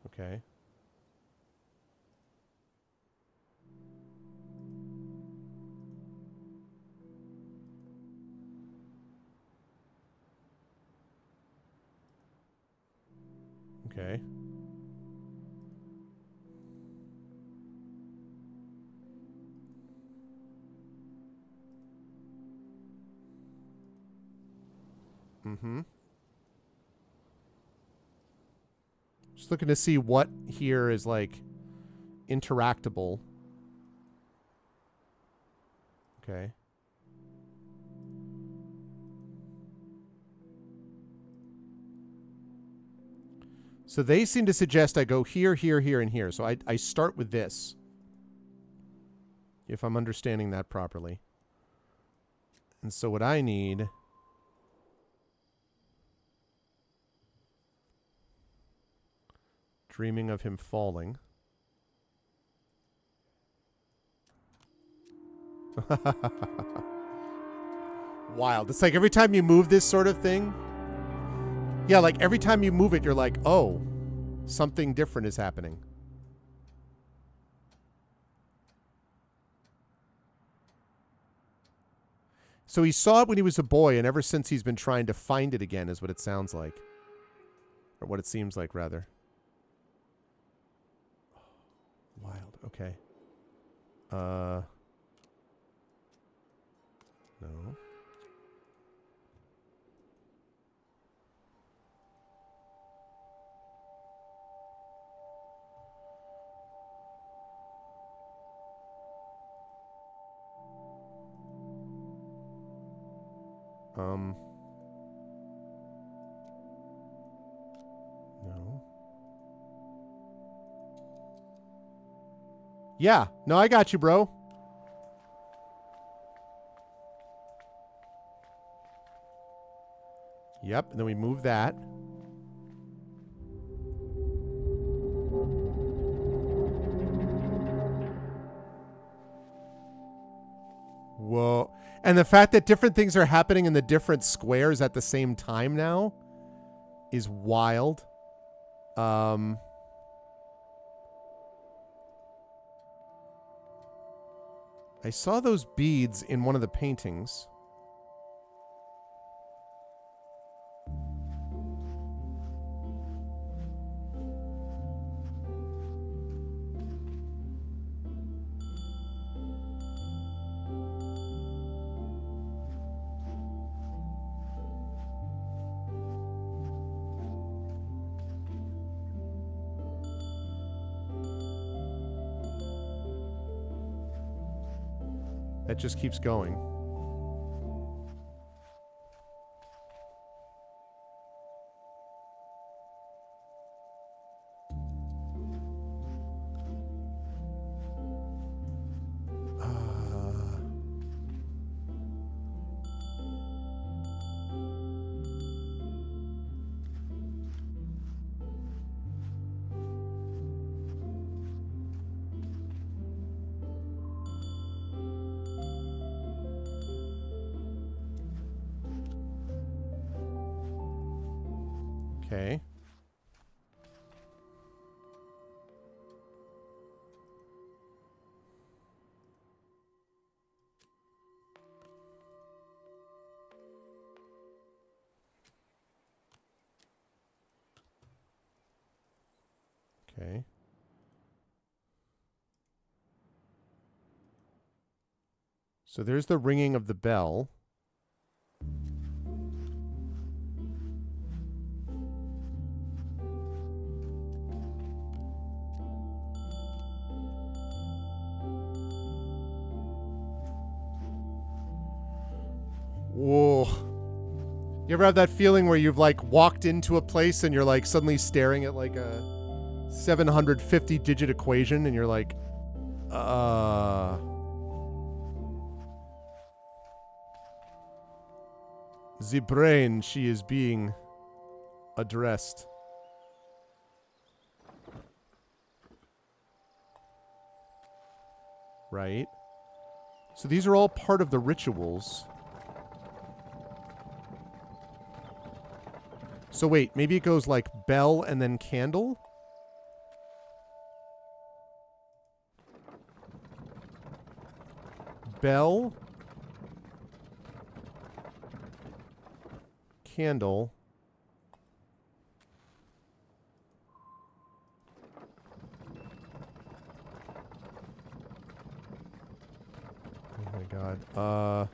Okay. Okay. Mm-hmm. Just looking to see what here is, like, interactable. Okay. So they seem to suggest I go here, here, here, and here. So I start with this. If I'm understanding that properly. And so what I need... Dreaming of him falling. Wild. It's like every time you move this sort of thing. Yeah, like every time you move it, you're like, oh, something different is happening. So he saw it when he was a boy, and ever since he's been trying to find it again, is what it sounds like. Or what it seems like, rather. Wild. Okay. No. No. Yeah. No, I got you, bro. Yep. And then we move that. Whoa. And the fact that different things are happening in the different squares at the same time now is wild. I saw those beads in one of the paintings. That just keeps going. Okay. Okay. So there's the ringing of the bell. Whoa. You ever have that feeling where you've like walked into a place and you're like suddenly staring at like a 750 digit equation and you're like, the brain, she is being addressed. Right? So these are all part of the rituals. So wait, maybe it goes like bell and then candle? Bell. Candle. Oh my god. No.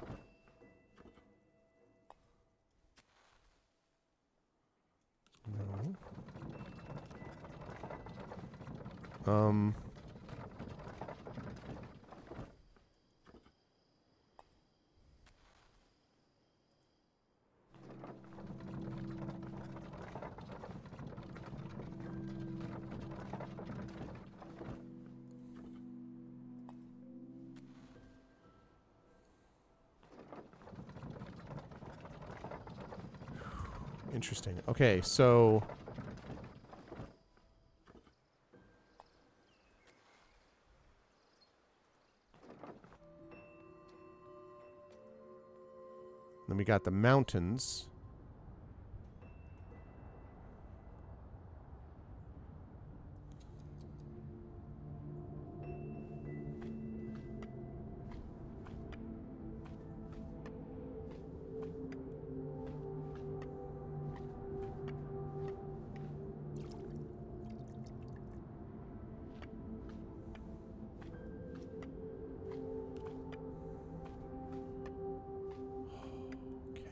Interesting. Okay, so then we got the mountains.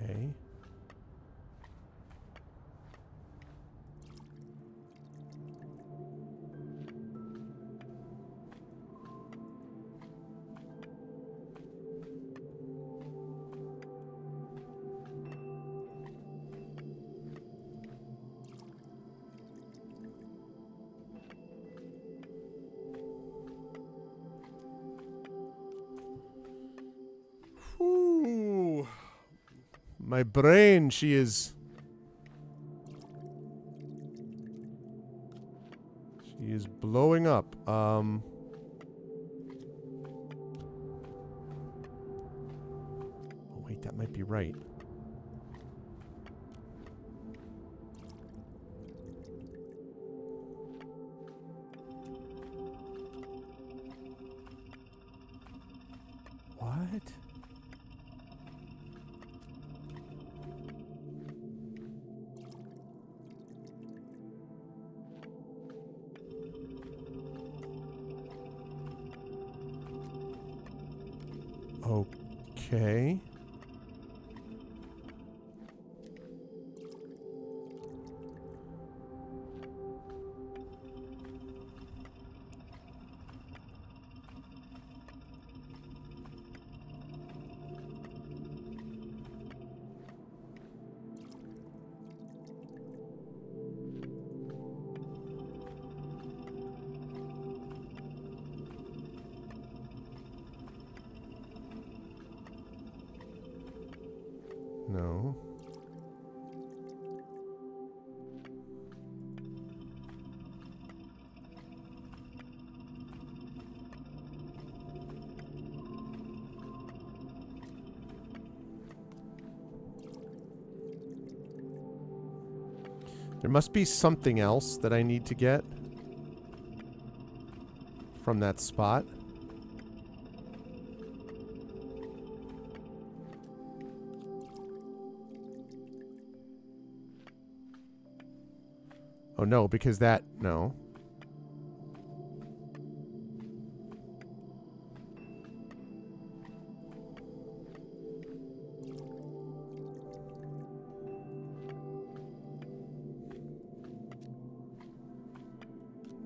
Okay. Whew. My brain, she is blowing up. Oh wait, that might be right. What? Okay. No. There must be something else that I need to get from that spot. Oh, no, because that... No.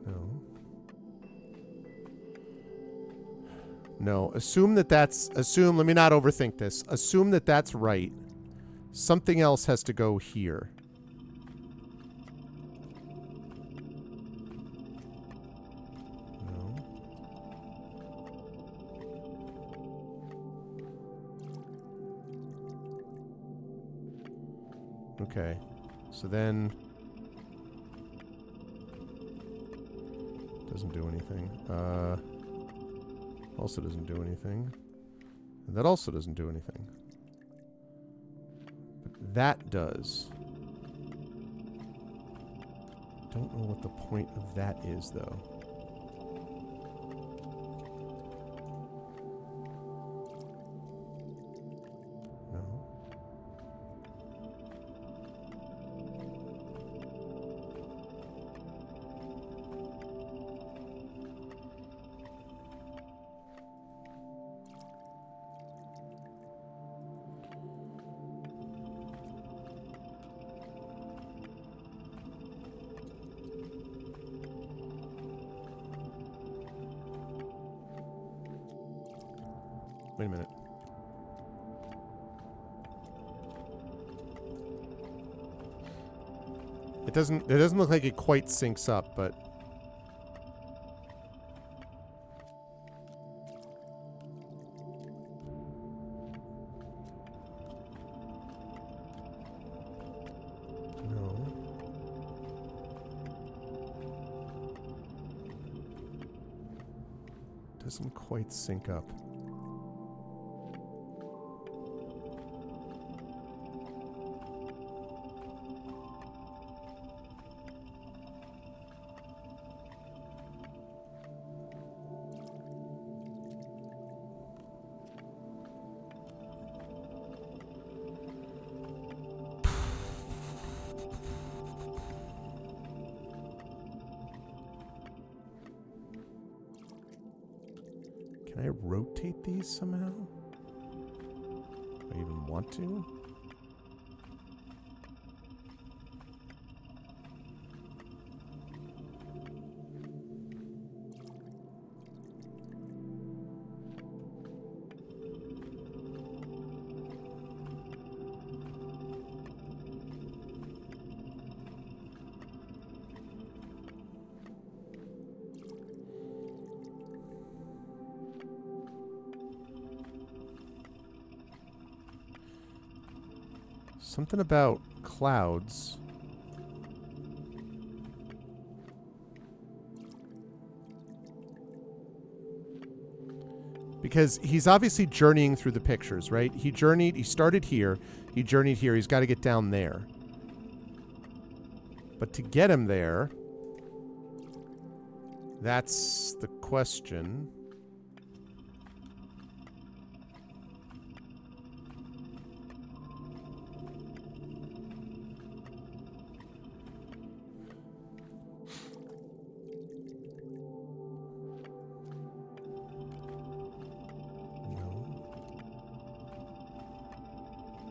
No. No. Assume that that's... Assume... Let me not overthink this. Assume that that's right. Something else has to go here. Okay, so then doesn't do anything. Also doesn't do anything. And that also doesn't do anything. But that does. Don't know what the point of that is, though. Wait a minute. It doesn't look like it quite syncs up, but no. Doesn't quite sync up. Can I rotate these somehow? Do I even want to? Something about clouds. Because he's obviously journeying through the pictures, right? He started here, he journeyed here, he's got to get down there. But to get him there, that's the question.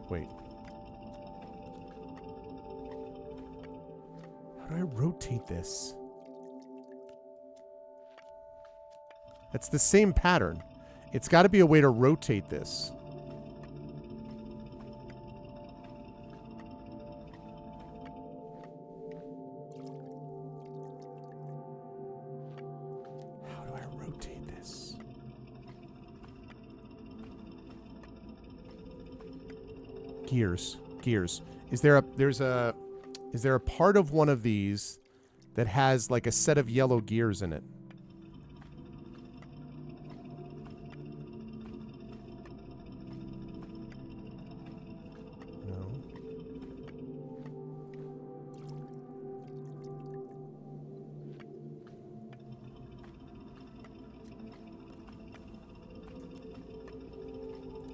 Wait. How do I rotate this? It's the same pattern. It's got to be a way to rotate this. How do I rotate this? Gears. Is there a part of one of these that has like a set of yellow gears in it? No.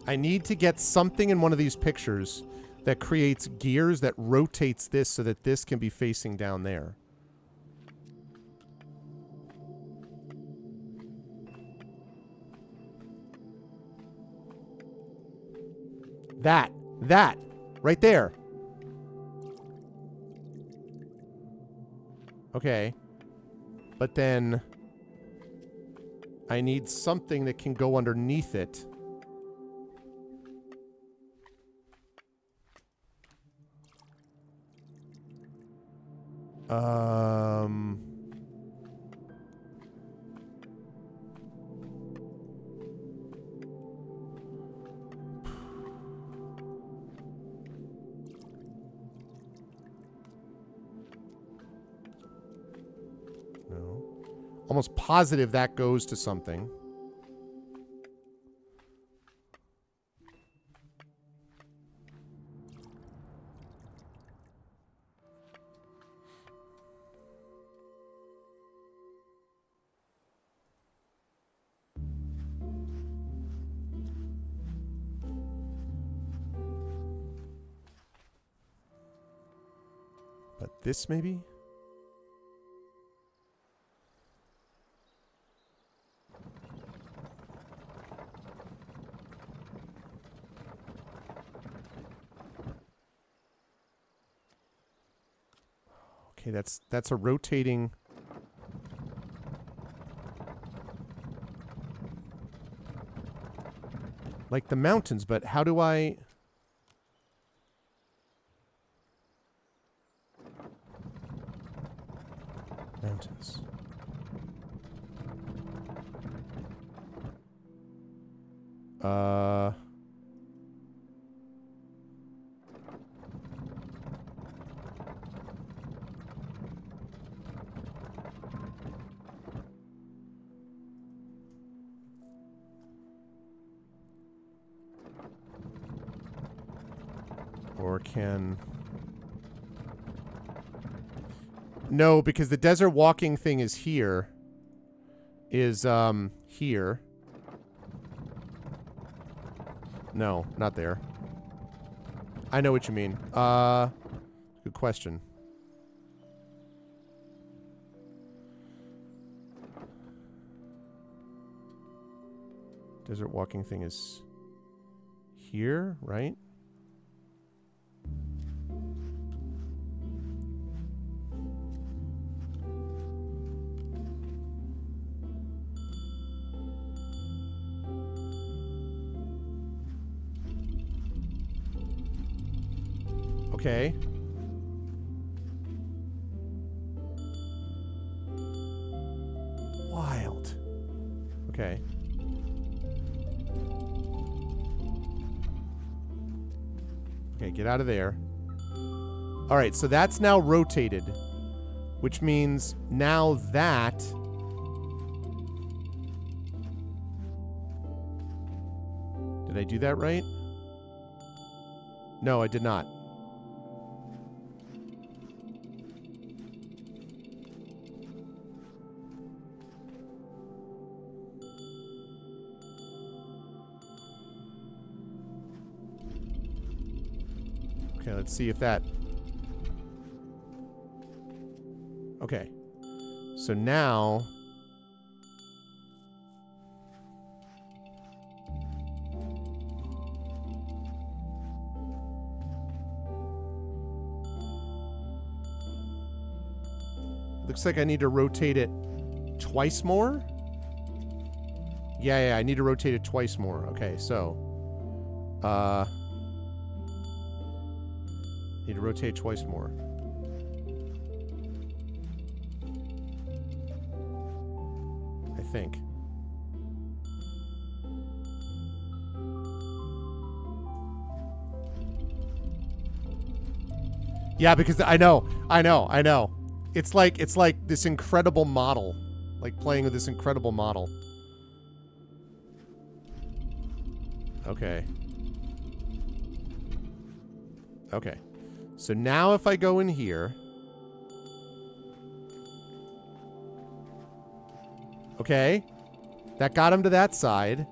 I need to get something in one of these pictures that creates gears that rotates this so that this can be facing down there. That. Right there. Okay. But then I need something that can go underneath it. No. Almost positive that goes to something. But this maybe? Okay, that's a rotating. Like the mountains, but how do I... Mountains. Or can... No, because the desert walking thing is here. Here. No, not there. I know what you mean. Good question. Desert walking thing is here, right? Okay. Wild. Okay. Okay, get out of there. All right, so that's now rotated, which means now that... Did I do that right? No, I did not. Okay, let's see if that... Okay. So now... Looks like I need to rotate it twice more? Yeah, I need to rotate it twice more. Okay, so... Need to rotate twice more. I think. Yeah, because I know. It's like this incredible model. Like playing with this incredible model. Okay. Okay. So now if I go in here... Okay. That got him to that side.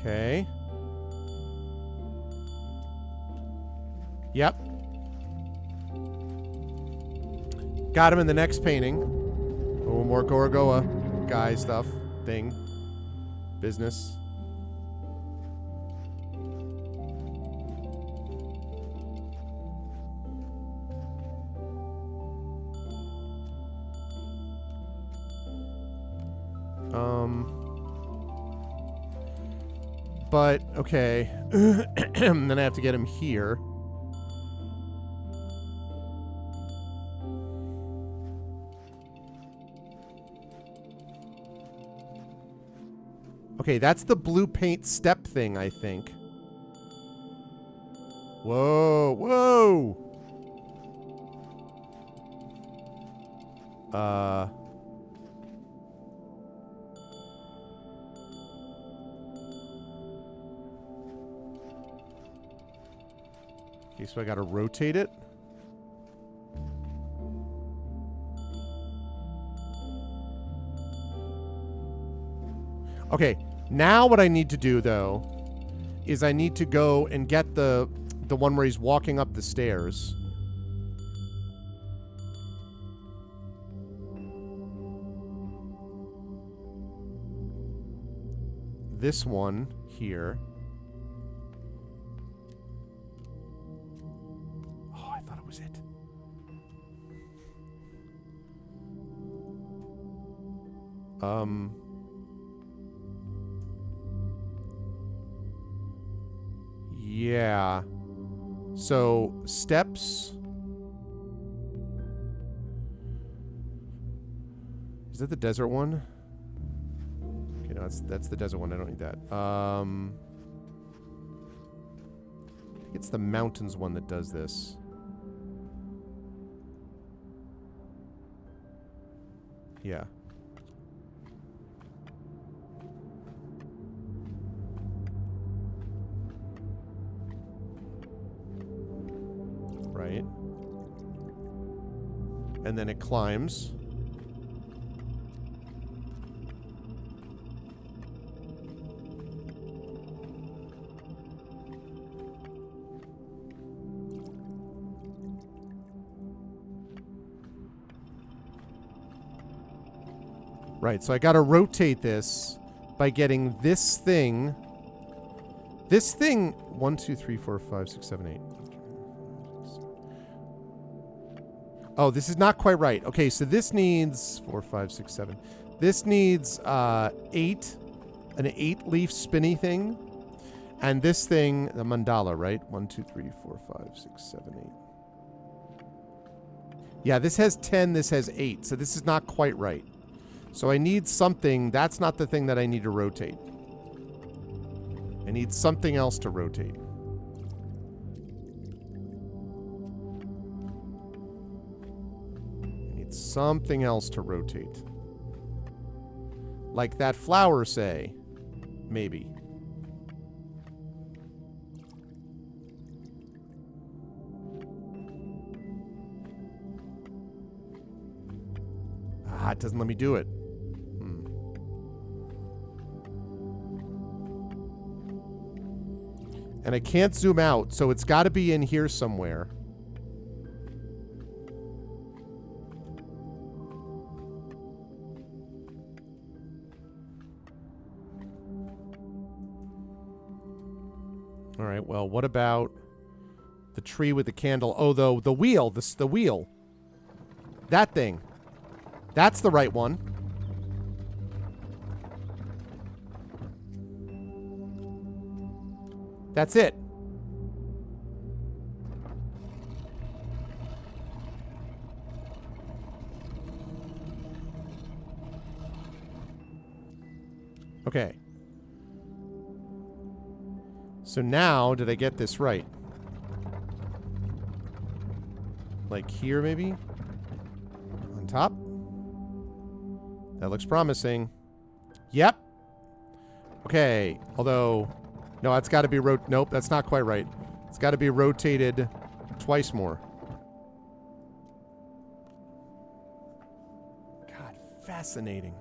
Okay. Yep. Got him in the next painting. Oh, more Gorogoa guy stuff. Thing. Business. But, okay. Then I have to get him here. Okay, that's the blue paint step thing, I think. Whoa, whoa! Okay, so I gotta rotate it. Okay, now what I need to do, though, is I need to go and get the one where he's walking up the stairs. This one here. Oh, I thought it was it. Yeah. So, steps. Is that the desert one? Okay, no, that's the desert one. I don't need that. I think it's the mountains one that does this. Yeah. Right. And then it climbs. Right, so I gotta rotate this by getting this thing. This thing, 1, 2, 3, 4, 5, 6, 7, 8. Oh, this is not quite right. Okay, so this needs 4, 5, 6, 7. This needs 8, an 8-leaf spinny thing. And this thing, the mandala, right? 1, 2, 3, 4, 5, 6, 7, 8. Yeah, this has 10, this has 8. So this is not quite right. So I need something. That's not the thing that I need to rotate. I need something else to rotate. I need something else to rotate. Like that flower, say. Maybe. Ah, it doesn't let me do it. And I can't zoom out, so it's got to be in here somewhere. All right, well, what about the tree with the candle? Oh, the wheel, the wheel. That thing. That's the right one. That's it. Okay. So now, did I get this right? Like here, maybe? On top? That looks promising. Yep. Okay. Although... No, it's got to be nope, that's not quite right. It's got to be rotated twice more. God, fascinating.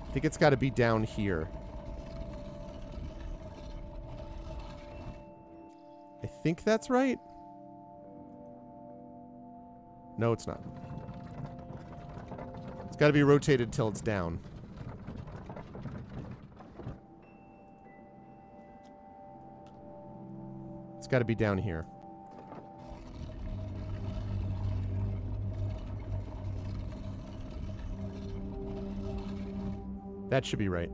I think it's got to be down here. I think that's right. No, it's not. It's got to be rotated till it's down. It's got to be down here. That should be right.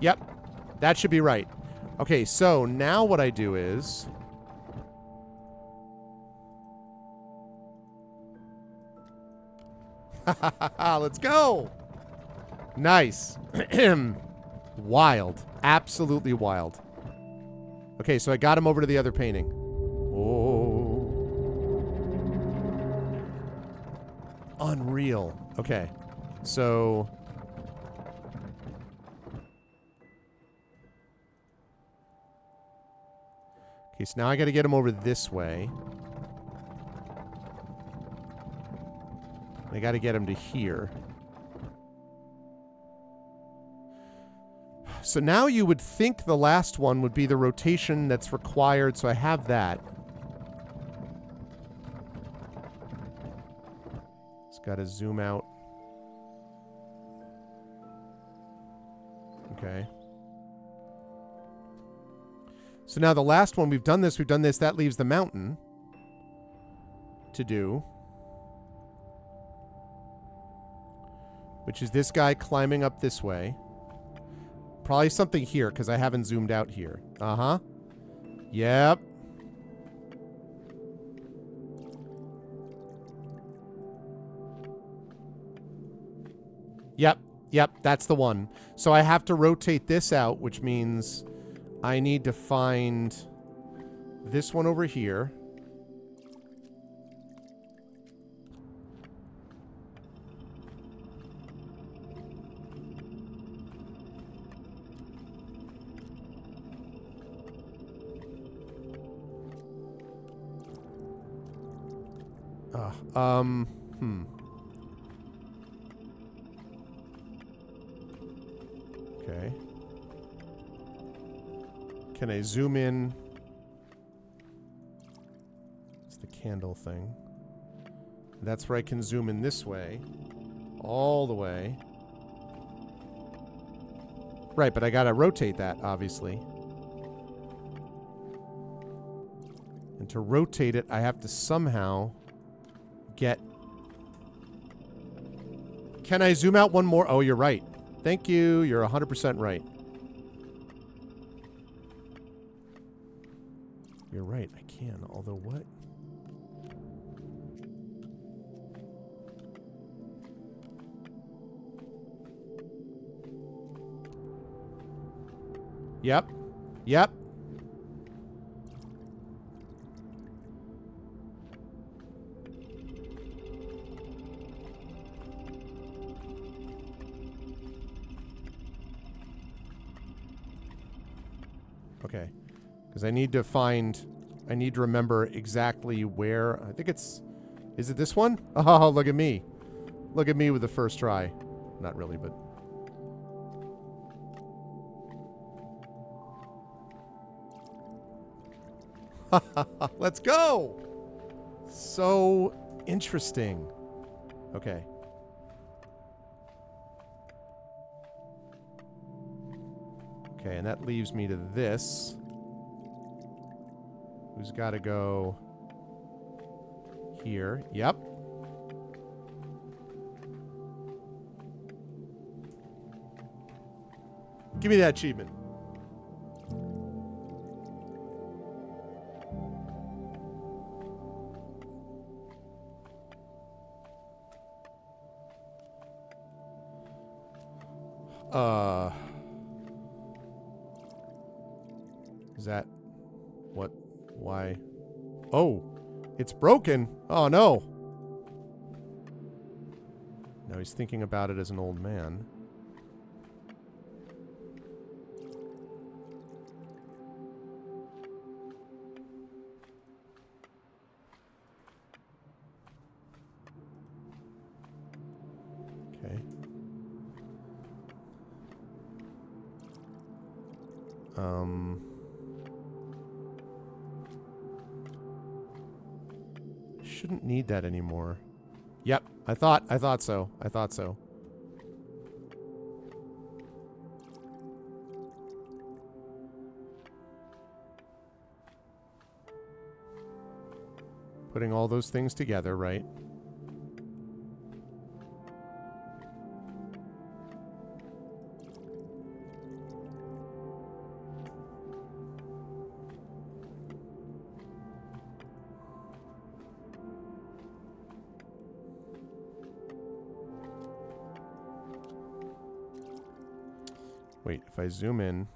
Yep. That should be right. Okay, so now what I do is... Let's go! Nice. Wild. Absolutely wild. Okay, so I got him over to the other painting. Oh. Unreal. Okay. So... Okay, so now I gotta get him over this way. I gotta get him to here. So now you would think the last one would be the rotation that's required, so I have that. Just gotta zoom out. Okay. So now the last one, we've done this, that leaves the mountain to do. Which is this guy climbing up this way. Probably something here, because I haven't zoomed out here. Uh-huh. Yep. Yep, that's the one. So I have to rotate this out, which means I need to find this one over here. Okay. Can I zoom in? It's the candle thing. That's where I can zoom in this way. All the way. Right, but I gotta rotate that, obviously. And to rotate it, I have to somehow get... Can I zoom out one more? Oh, you're right. Thank you. You're 100% right. You're right. I can. Although what? Yep. Yep. Okay. Because I need to find... I need to remember exactly where... I think it's... Is it this one? Oh, look at me. Look at me with the first try. Not really, but... Let's go! So interesting. Okay. Okay, and that leaves me to this. Who's got to go here? Yep. Give me that achievement. Is that what? Why? Oh, it's broken. Oh no. Now he's thinking about it as an old man. Okay. Shouldn't need that anymore. Yep, I thought so. I thought so. Putting all those things together, right? Wait, if I zoom in.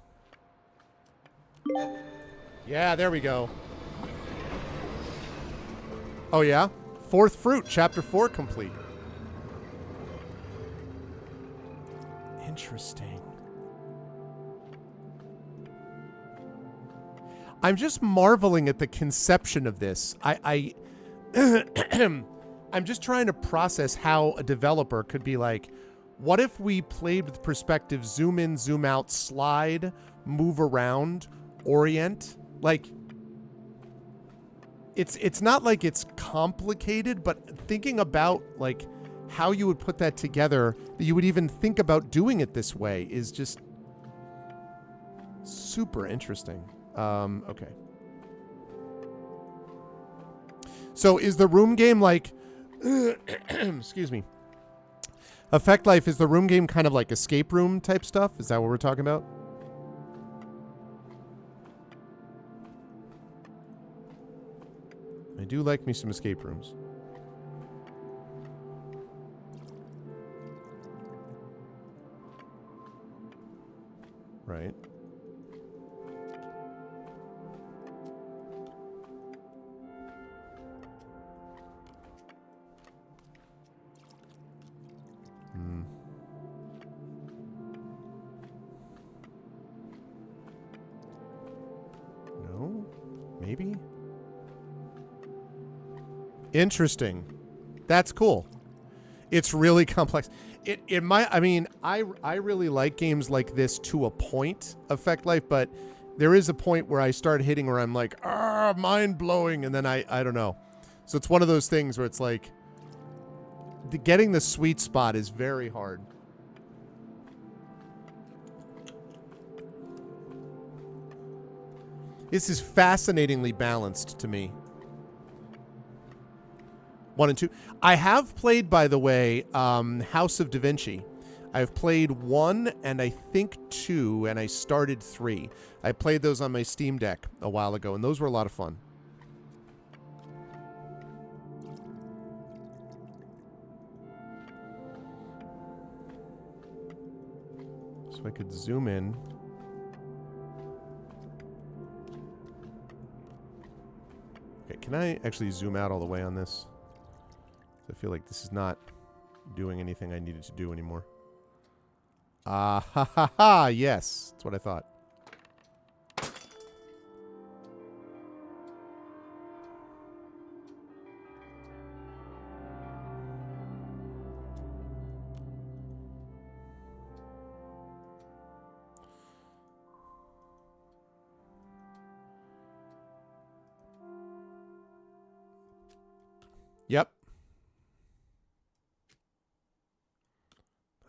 Yeah, there we go. Oh, yeah? Fourth fruit, chapter 4 complete. Interesting. I'm just marveling at the conception of this. I'm just trying to process how a developer could be like, what if we played with perspective, zoom in, zoom out, slide, move around, orient? Like, it's not like it's complicated, but thinking about like how you would put that together, that you would even think about doing it this way is just super interesting. Okay. So is the room game like, excuse me, Effect Life, is the room game kind of like escape room type stuff? Is that what we're talking about? I do like me some escape rooms. Right. No? Maybe? Interesting. That's cool. It's really complex. I really like games like this to a point, Effect Life, but there is a point where I start hitting where I'm like, mind blowing, and then I don't know. So it's one of those things where it's like getting the sweet spot is very hard. This is fascinatingly balanced to me. 1 and 2. I have played, by the way, House of Da Vinci. I've played 1 and I think 2, and I started 3. I played those on my Steam Deck a while ago, and those were a lot of fun. So I could zoom in. Okay, can I actually zoom out all the way on this? I feel like this is not doing anything I needed to do anymore. Ha ha ha, yes. That's what I thought. Yep.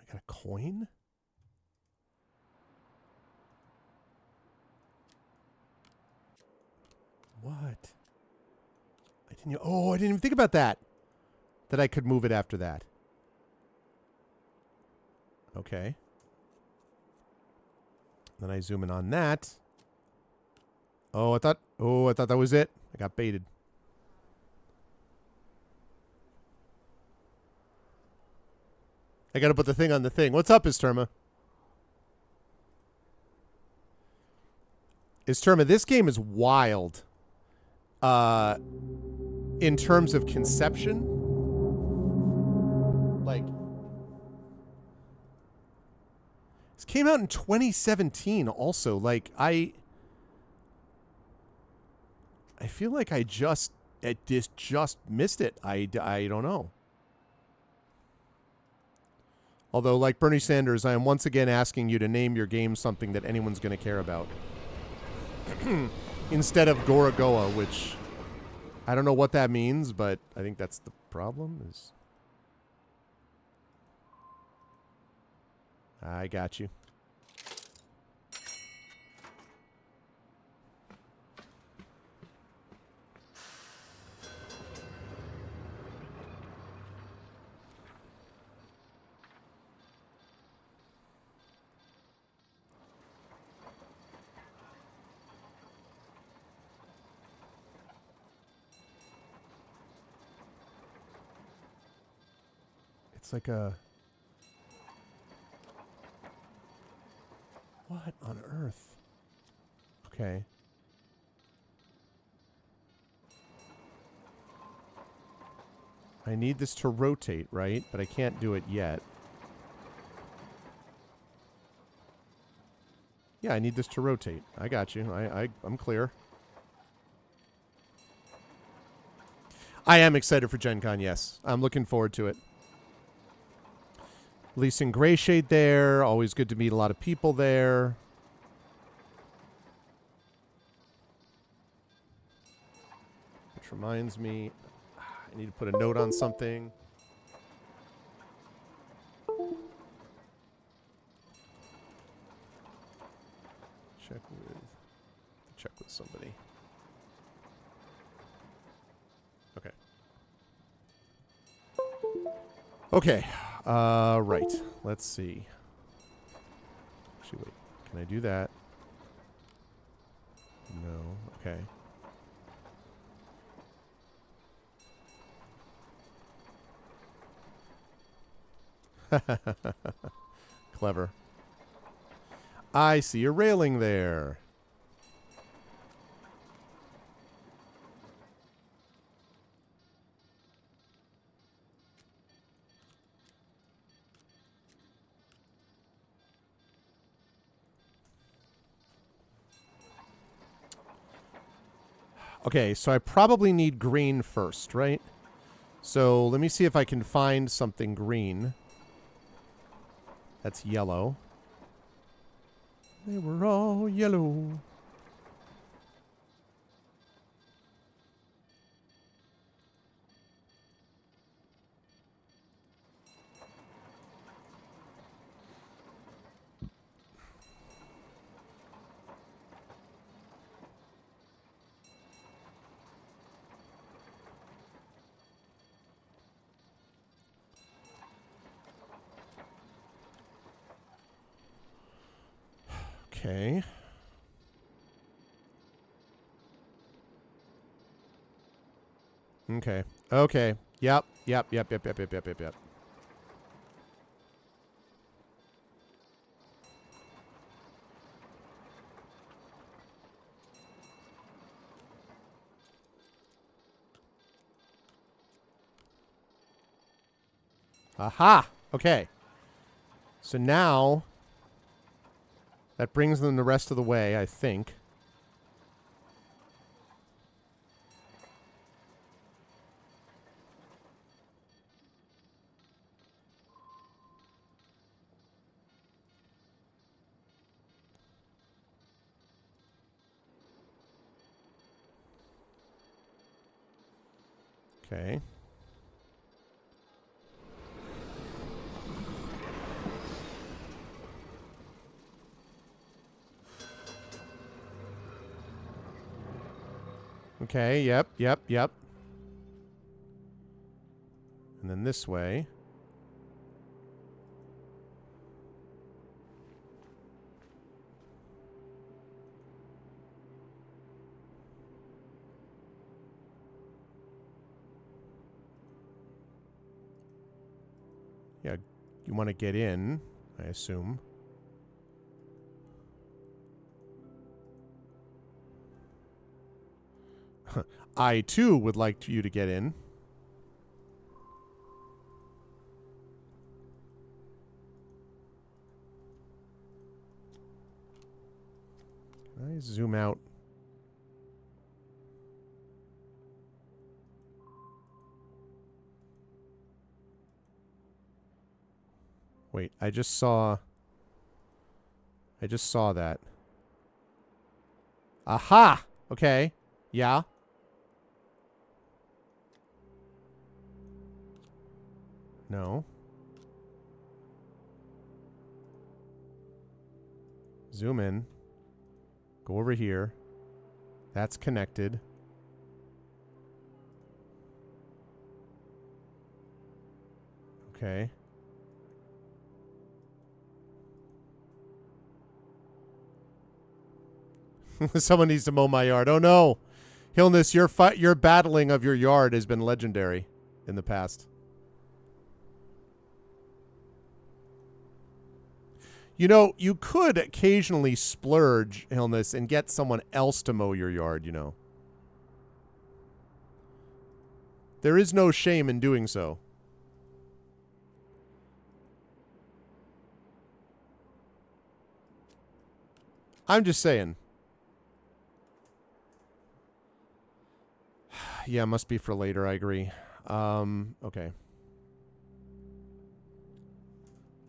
I got a coin? What? I didn't even think about that. That I could move it after that. Okay. Then I zoom in on that. Oh, I thought that was it. I got baited. I gotta put the thing on the thing. What's up, Isterma? Isterma, this game is wild. In terms of conception. Like, this came out in 2017 also. Like, I feel like I just missed it. I don't know. Although, like Bernie Sanders, I am once again asking you to name your game something that anyone's going to care about. instead of Gorogoa, which I don't know what that means, but I think that's the problem. Is I got you. It's like a... What on earth? Okay. I need this to rotate, right? But I can't do it yet. Yeah, I need this to rotate. I got you. I'm clear. I am excited for Gen Con, yes. I'm looking forward to it. Leasing Gray Shade there. Always good to meet a lot of people there. Which reminds me, I need to put a note on something. Check with somebody. Okay. Okay. Right. Let's see. Actually, wait. Can I do that? No. Okay. Clever. I see a railing there. Okay, so I probably need green first, right? So let me see if I can find something green. That's yellow. They were all yellow. Okay. Okay. Okay. Yep. Aha! Okay. So now that brings them the rest of the way, I think. Okay. Okay, yep. And then this way. Yeah, you want to get in, I assume. I, too, would like you to get in. Can I zoom out? Wait, I just saw that. Aha! Okay. Yeah. No. Zoom in. Go over here. That's connected. Okay. Someone needs to mow my yard. Oh no. Hillness, your battling of your yard has been legendary in the past. You know, you could occasionally splurge, Hillness, and get someone else to mow your yard, you know. There is no shame in doing so. I'm just saying. Yeah, must be for later, I agree. Okay.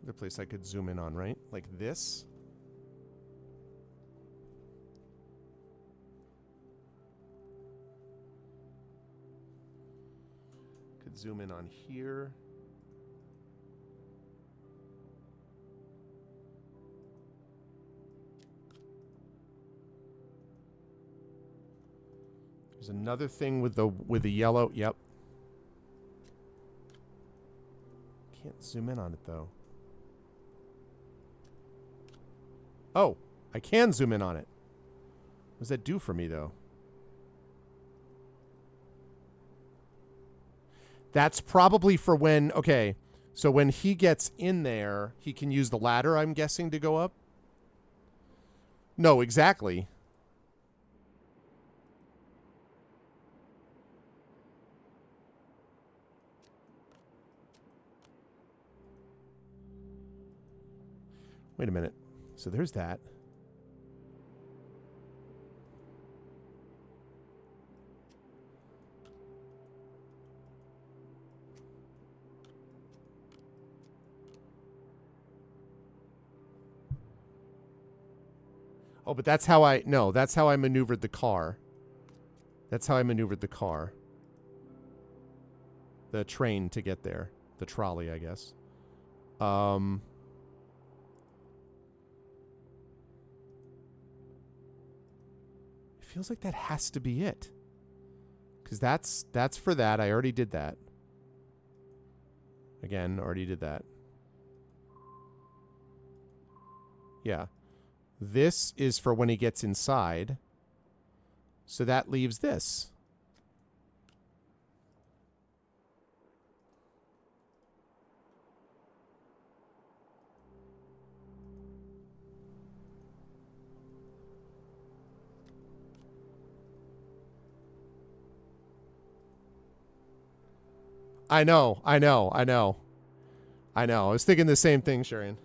The place I could zoom in on, right? Like this. Could zoom in on here. There's another thing with the yellow. Yep. Can't zoom in on it though. Oh, I can zoom in on it. What does that do for me, though? That's probably for when... Okay, so when he gets in there, he can use the ladder, I'm guessing, to go up? No, exactly. Wait a minute. So there's that. Oh, but that's how I... No, that's how I maneuvered the car. That's how I maneuvered the car. The train to get there. The trolley, I guess. Feels like that has to be it. Because that's for that. I already did that. Again, already did that. Yeah. This is for when he gets inside. So that leaves this. I know. I was thinking the same thing, Sharian.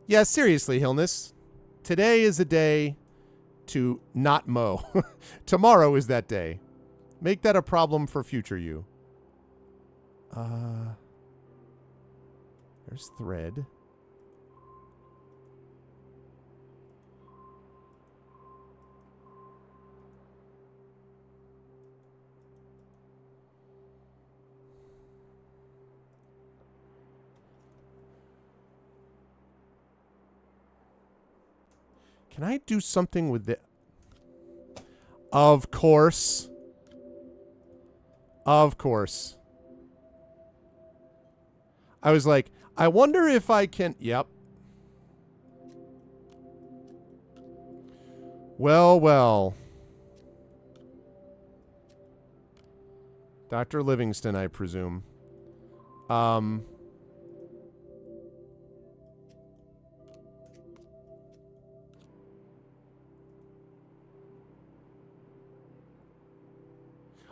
Yeah, seriously, Hillness. Today is a day to not mow. Tomorrow is that day. Make that a problem for future you. There's thread. Can I do something with the... Of course. Of course. I was like, I wonder if I can... Yep. Well, well. Dr. Livingston, I presume.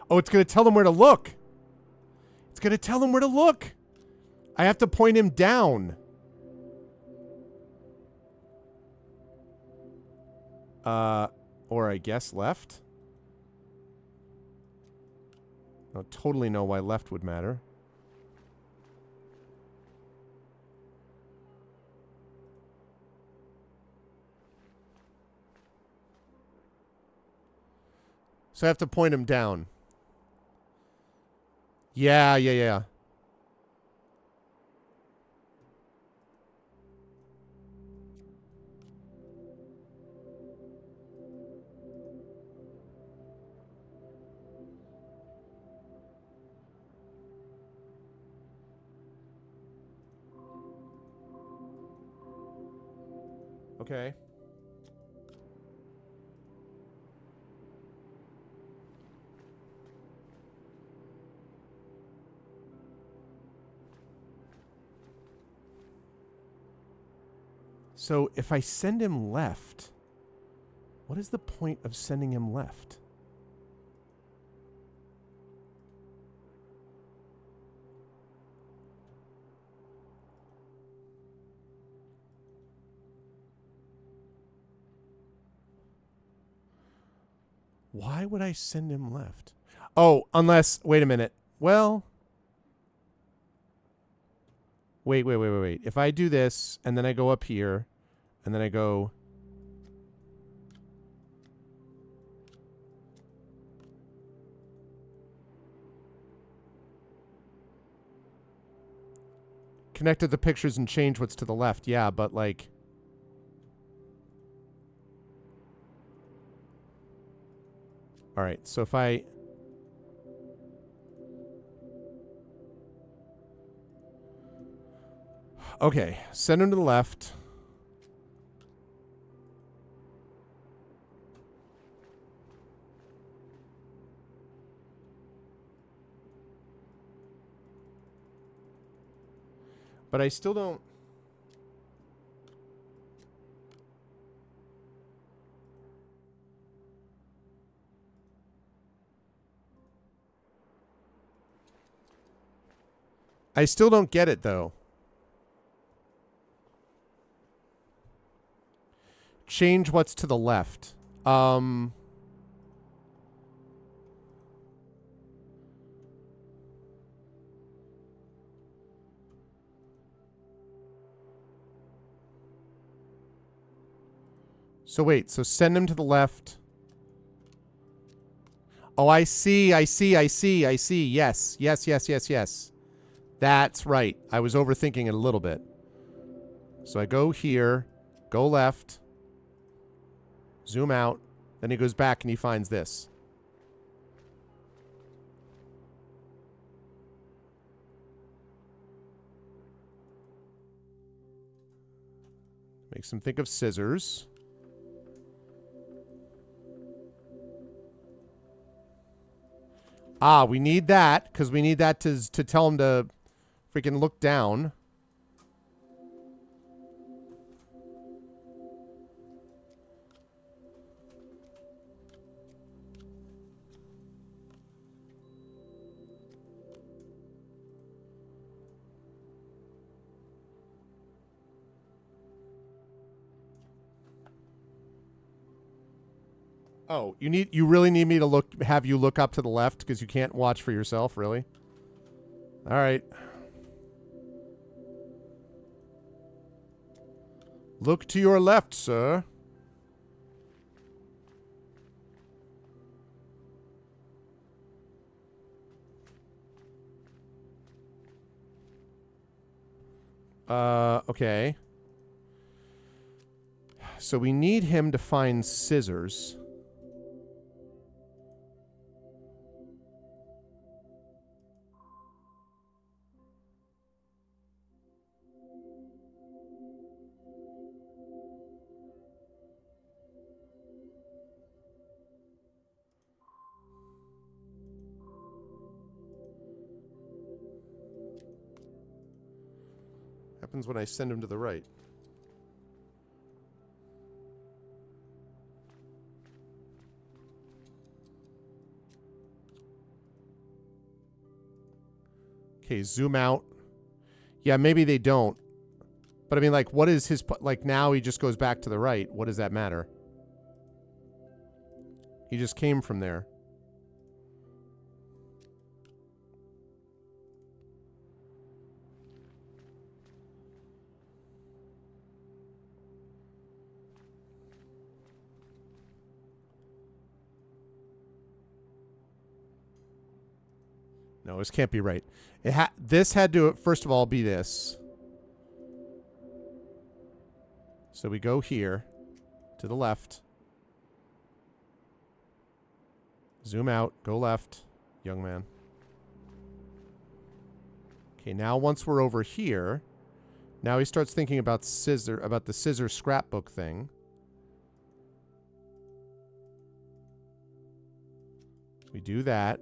Oh, it's going to tell them where to look. It's going to tell them where to look. I have to point him down. Or I guess left. I don't totally know why left would matter. So I have to point him down. Yeah, yeah, yeah. Okay. So if I send him left, what is the point of sending him left? Why would I send him left? Oh, unless, wait a minute. Well, wait. If I do this, and then I go up here, and then I go... Connected the pictures and change what's to the left. Yeah, but like... All right, so if I... Okay, send him to the left. But I still don't... I still don't get it, though. Change what's to the left. So wait, so send him to the left. Oh, I see. Yes. That's right. I was overthinking it a little bit. So I go here, go left, zoom out, then he goes back and he finds this. Makes him think of scissors. Ah, we need that, because we need that to tell him to freaking look down. Oh, you really need me to have you look up to the left because you can't watch for yourself, really? All right. Look to your left, sir. Okay. So we need him to find scissors. Happens when I send him to the right. Okay, zoom out. Yeah, maybe they don't. But I mean, like, what is his... Like, now he just goes back to the right. What does that matter? He just came from there. No, this can't be right. This had to, first of all, be this. So we go here, to the left. Zoom out, go left, young man. Okay, now once we're over here, now he starts thinking about the scissor scrapbook thing. We do that.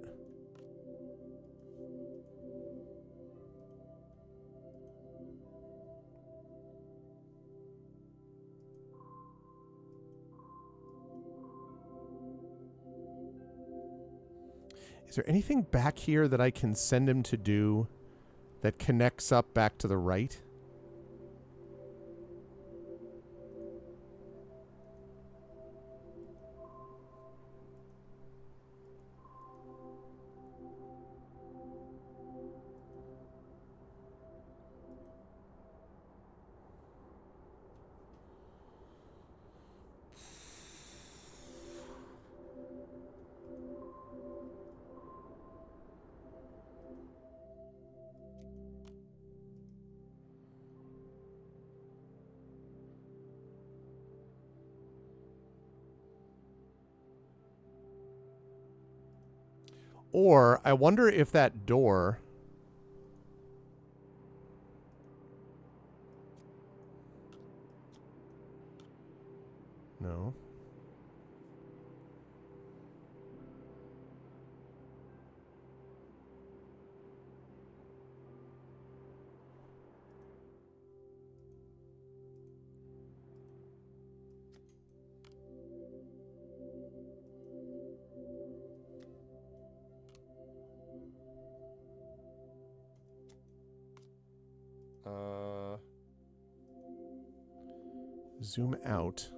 Is there anything back here that I can send him to do that connects up back to the right? Or I wonder if that door... No. Zoom out.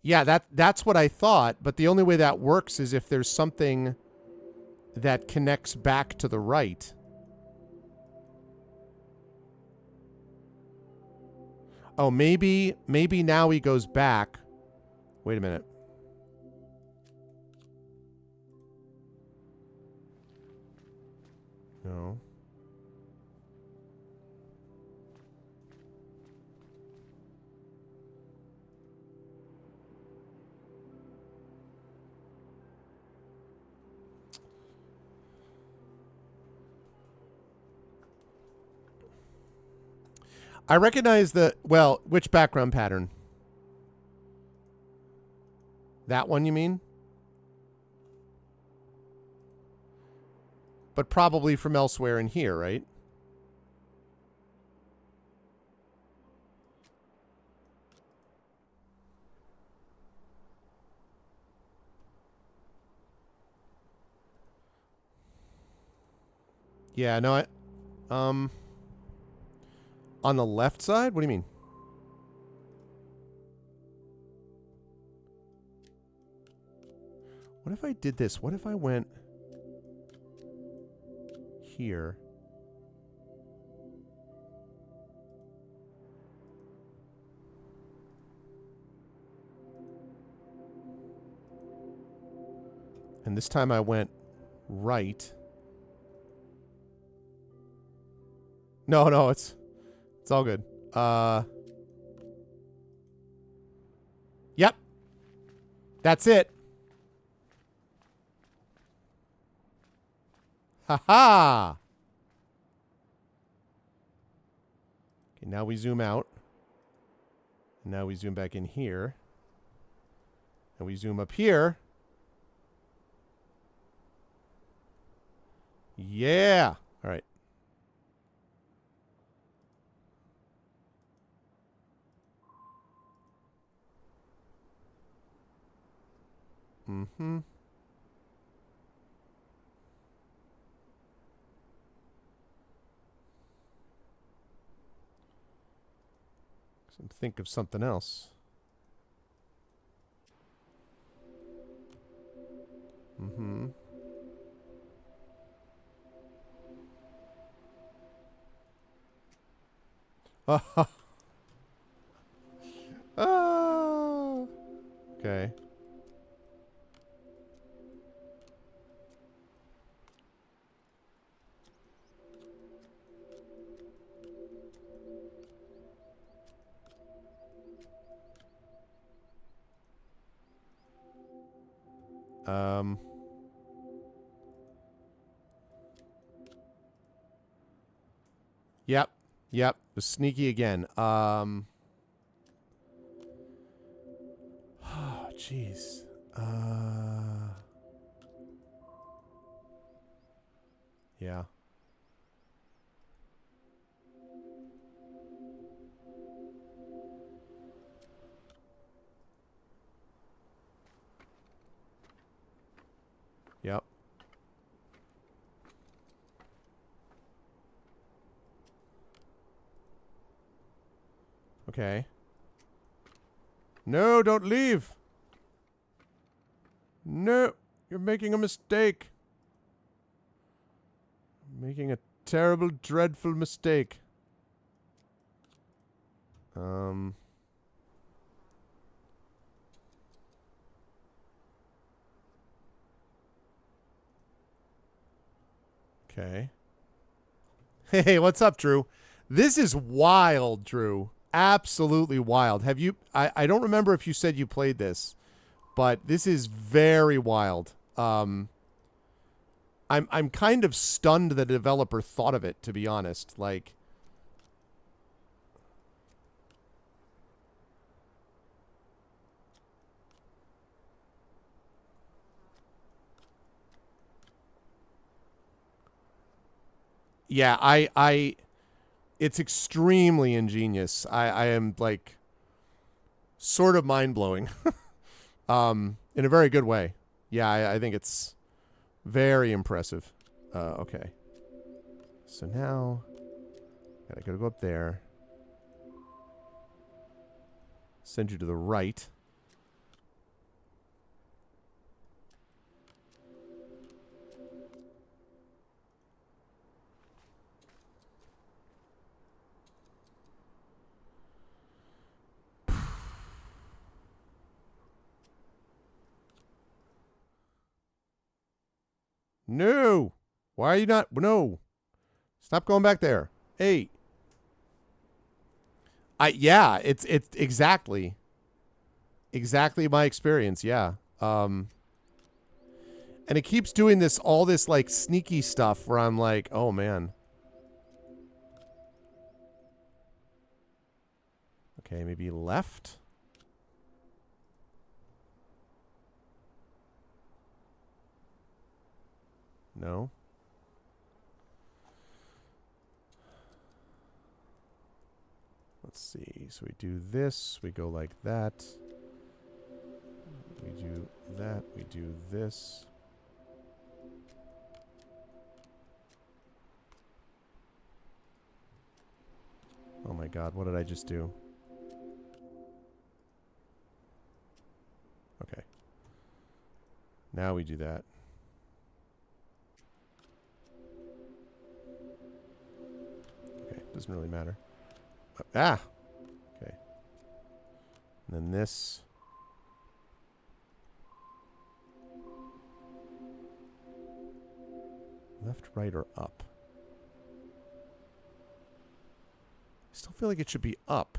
Yeah, that's what I thought, but the only way that works is if there's something that connects back to the right. Oh, maybe now he goes back. Wait a minute. No. I recognize well, which background pattern? That one, you mean? But probably from elsewhere in here, right? Yeah, no, on the left side? What do you mean? What if I did this? What if I went here? And this time I went right. No, it's all good. Yep. That's it. Ha-ha! Okay, now we zoom out. Now we zoom back in here. And we zoom up here. Yeah. All right. Mm-hmm. Think of something else. Mm-hmm. Okay. Yep. Yep. Sneaky again. Oh, jeez. Yeah. Yep. Okay. No, don't leave. No, you're making a mistake. Making a terrible, dreadful mistake. Okay. Hey, what's up, Drew? This is wild, Drew. Absolutely wild. Have you I don't remember if you said you played this, but this is very wild. I'm kind of stunned the developer thought of it, to be honest. Like, yeah, it's extremely ingenious. I am like sort of mind blowing, in a very good way. Yeah, I think it's very impressive. Okay, so now gotta go up there. Send you to the right. No! Why are you not? No! Stop going back there. Hey. Yeah, it's exactly my experience, yeah. And it keeps doing all this like sneaky stuff where I'm like, oh man. Okay, maybe left. No. Let's see. So we do this. We go like that. We do that. We do this. Oh my god, what did I just do? Okay. Now we do that. Okay, doesn't really matter. Ah! Okay. And then this. Left, right, or up? I still feel like it should be up.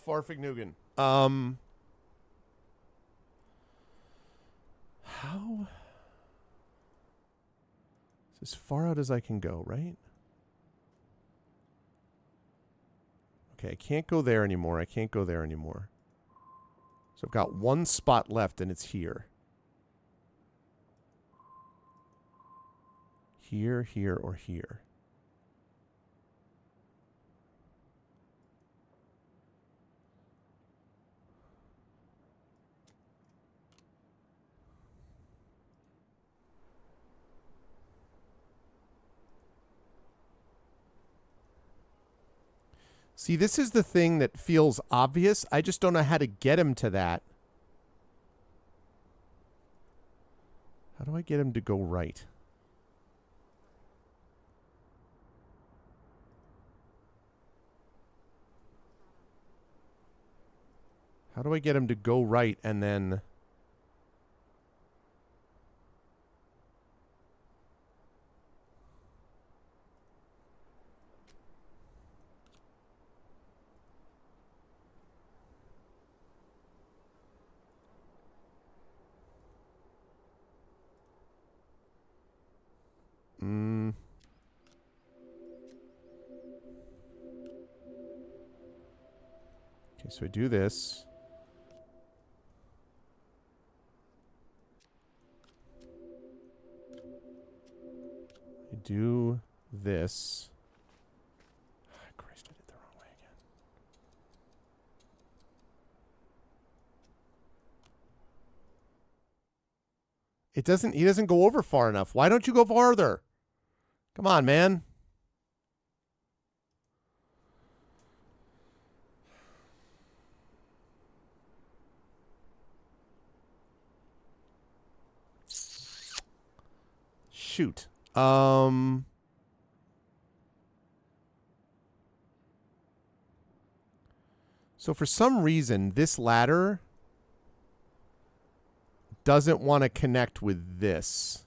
Farfignugan. How? It's as far out as I can go, right? Okay, I can't go there anymore. I can't go there anymore. So I've got one spot left, and it's here. Here, here, or here. See, this is the thing that feels obvious. I just don't know how to get him to that. How do I get him to go right? How do I get him to go right and then... Okay, so I do this. I do this. Christ, I did the wrong way again. It doesn't, he doesn't go over far enough. Why don't you go farther? Come on, man. Shoot. So for some reason, this ladder doesn't want to connect with this.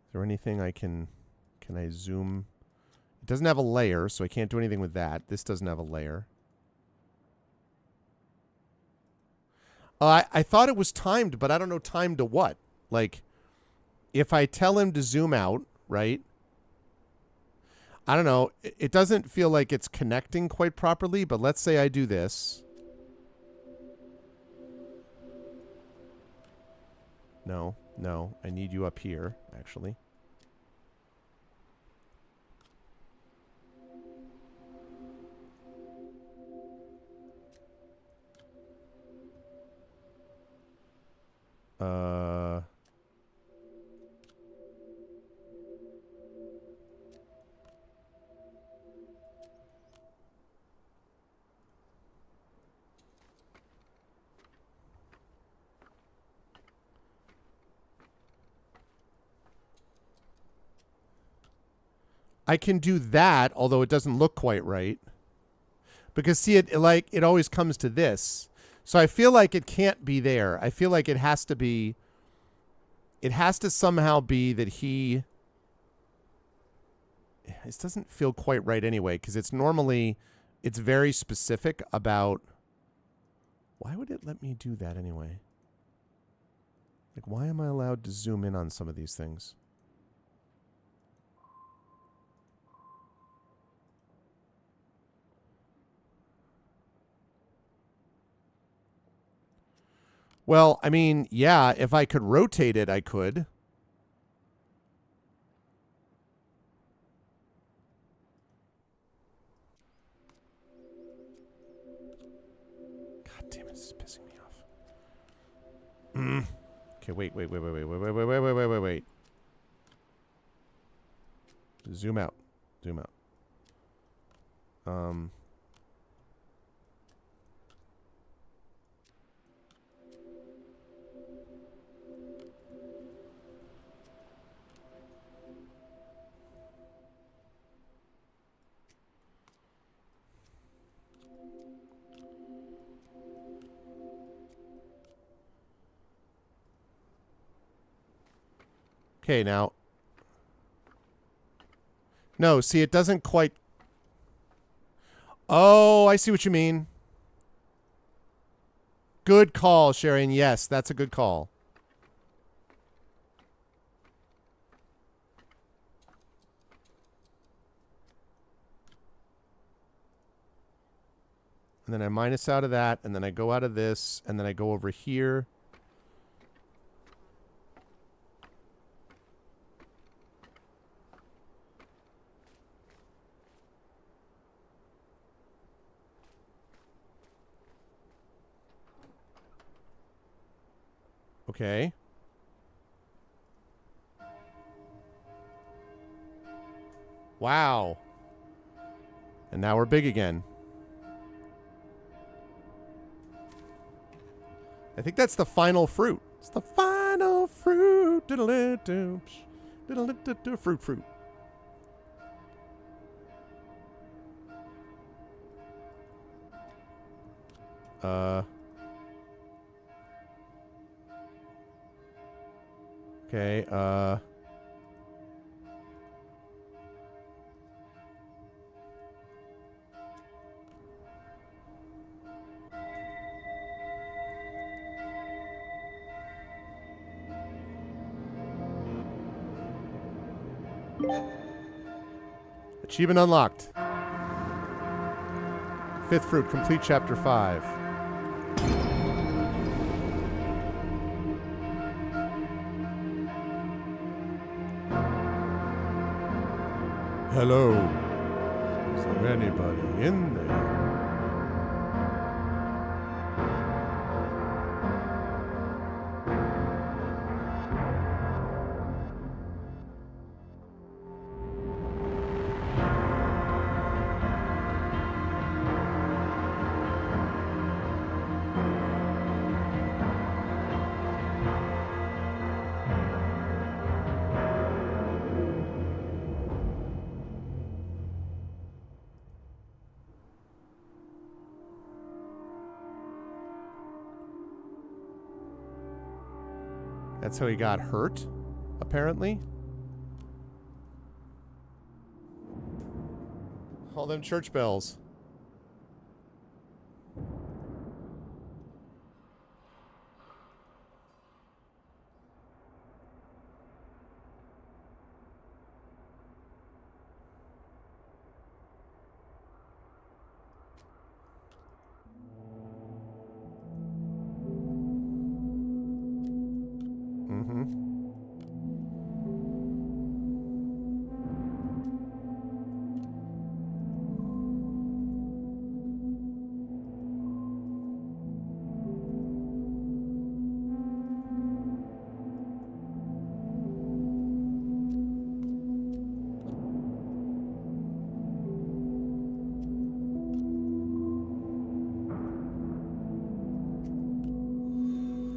Is there anything I can I zoom? It doesn't have a layer, so I can't do anything with that. This doesn't have a layer. I thought it was timed, but I don't know timed to what. Like, if I tell him to zoom out, right? I don't know. It doesn't feel like it's connecting quite properly, but let's say I do this. No, no. I need you up here, actually. I can do that, although it doesn't look quite right. Because see, it always comes to this. So I feel like it can't be there. I feel like it has to be... It has to somehow be that he... This doesn't feel quite right anyway, because it's normally... It's very specific about... Why would it let me do that anyway? Like, why am I allowed to zoom in on some of these things? Well, I mean, yeah, if I could rotate it, I could. God damn it, this is pissing me off. Okay, wait. Zoom out. Zoom out. Okay, now. No, see, it doesn't quite... Oh, I see what you mean. Good call, Sharon. Yes, that's a good call. And then I minus out of that, and then I go out of this, and then I go over here. Okay. Wow. And now we're big again. I think that's the final fruit. It's the final fruit. Fruit, fruit. Okay, achievement unlocked. Fifth fruit, complete chapter 5. Hello. Is there anybody in there? That's how he got hurt, apparently. All them church bells.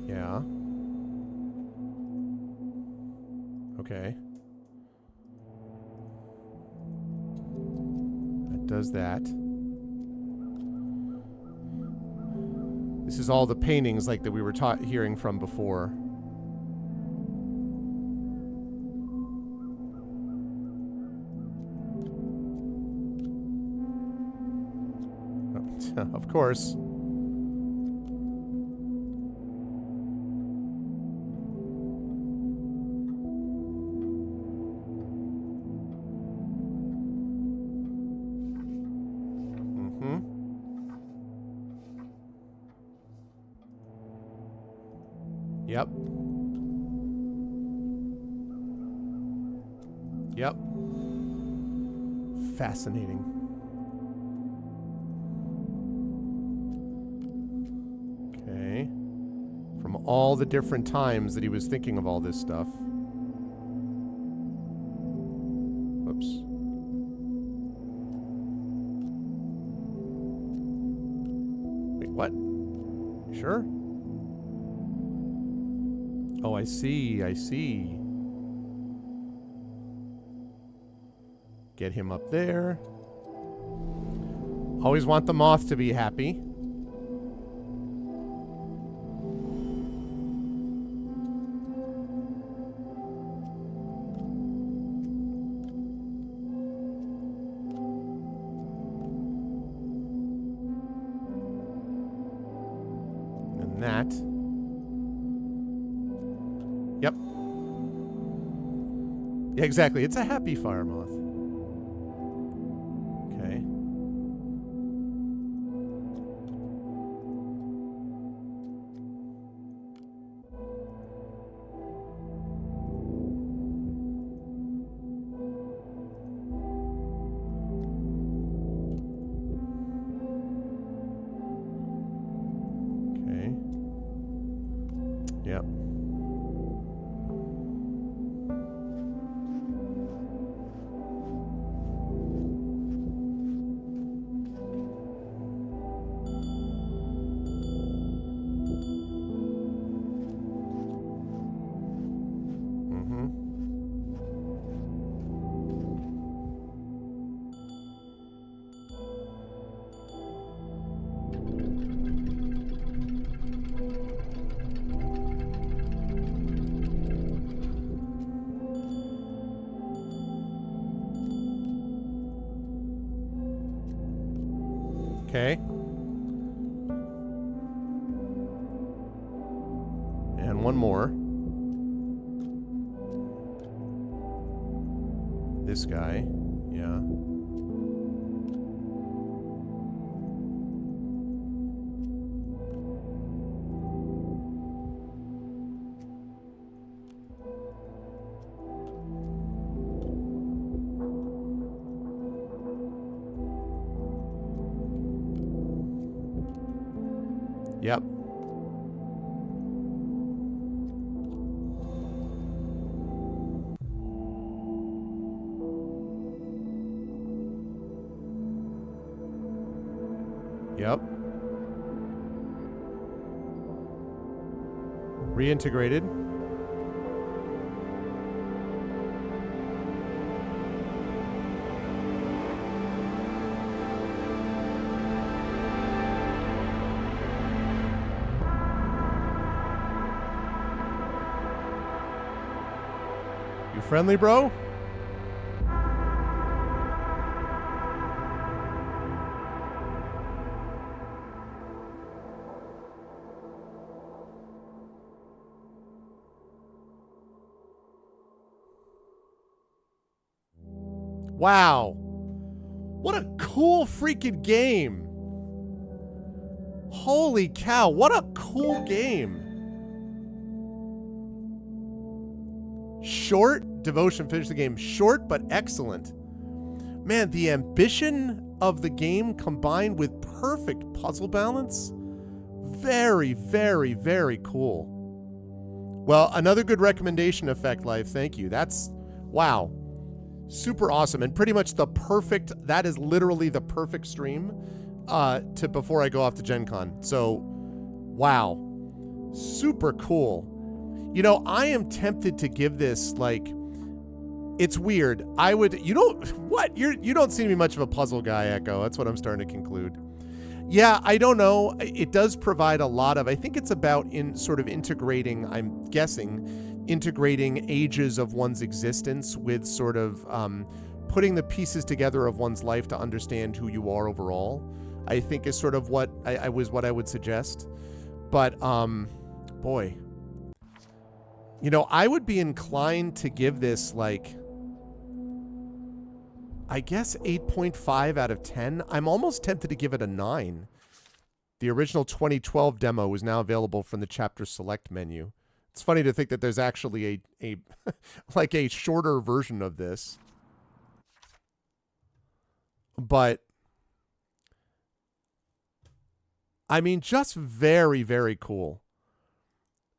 Yeah. Okay. That does that. This is all the paintings like that we were hearing from before. Of course. Yep. Yep. Fascinating. Okay. From all the different times that he was thinking of all this stuff. Whoops. Wait, what? Sure? Oh, I see, I see. Get him up there. Always want the moth to be happy. And that. Yep. Yeah, exactly. It's a happy fire moth. Okay. Okay. Yep. Okay. And one more. This guy. Yeah. Yep. Yep. Reintegrated. You friendly, bro? Wow. What a cool freaking game. Holy cow, what a cool game. Short, Devotion finished the game short but excellent. Man, the ambition of the game combined with perfect puzzle balance. Very, very, very cool. Well, another good recommendation, Effect Life. Thank you. That's, wow. Super awesome. And pretty much that is literally the perfect stream to before I go off to Gen Con. So, wow. Super cool. You know, I am tempted to give this, like, it's weird. You don't seem to be much of a puzzle guy, Echo. That's what I'm starting to conclude. Yeah, I don't know. It does provide a lot of, I think it's about integrating, I'm guessing, integrating ages of one's existence with sort of putting the pieces together of one's life to understand who you are overall, I think is sort of what I would suggest. But, boy, you know, I would be inclined to give this, like, I guess 8.5 out of 10. I'm almost tempted to give it a 9. The original 2012 demo is now available from the chapter select menu. It's funny to think that there's actually a like a shorter version of this. But I mean, just very, very cool.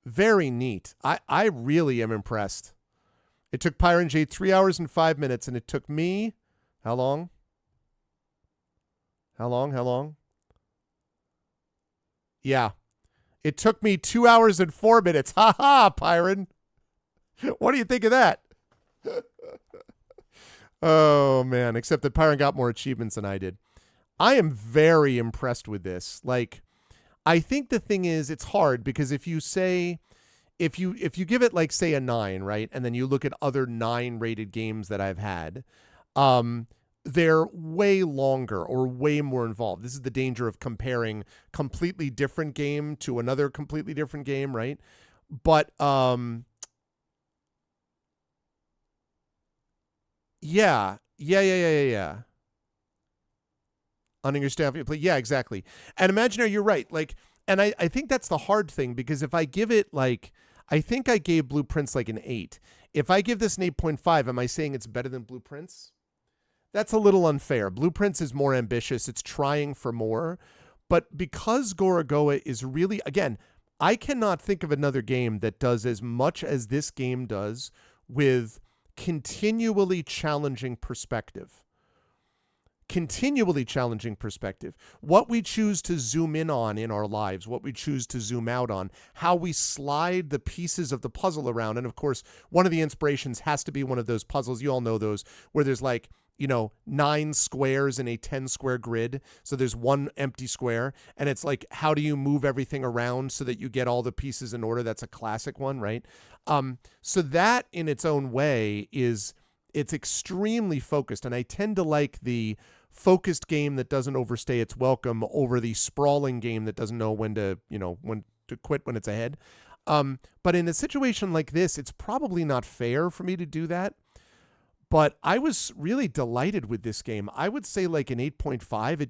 Very neat. I really am impressed. It took Pyron J 3 hours and 5 minutes, and it took me, how long? How long? Yeah. It took me 2 hours and 4 minutes. Ha ha, Pyron. What do you think of that? Oh, man. Except that Pyron got more achievements than I did. I am very impressed with this. Like, I think the thing is, it's hard because if you give it, like, say a 9, right? And then you look at other 9 rated games that I've had, they're way longer or way more involved. This is the danger of comparing completely different game to another completely different game, right? But yeah. Understand. Yeah, exactly. And Imaginary, you're right. Like, and I think that's the hard thing, because if I give it, like, I think I gave Blueprints like an 8. If I give this an 8.5, am I saying it's better than Blueprints? That's a little unfair. Blueprints is more ambitious. It's trying for more. But because Gorogoa is really, again, I cannot think of another game that does as much as this game does with continually challenging perspective. Continually challenging perspective. What we choose to zoom in on in our lives, what we choose to zoom out on, how we slide the pieces of the puzzle around. And of course, one of the inspirations has to be one of those puzzles. You all know those where there's, like, 9 squares in a 10 square grid. So there's one empty square, and it's like, how do you move everything around so that you get all the pieces in order? That's a classic one, right? So that in its own way it's extremely focused. And I tend to like the focused game that doesn't overstay its welcome over the sprawling game that doesn't know when to, when to quit when it's ahead. But in a situation like this, it's probably not fair for me to do that. But I was really delighted with this game. I would say like an 8.5.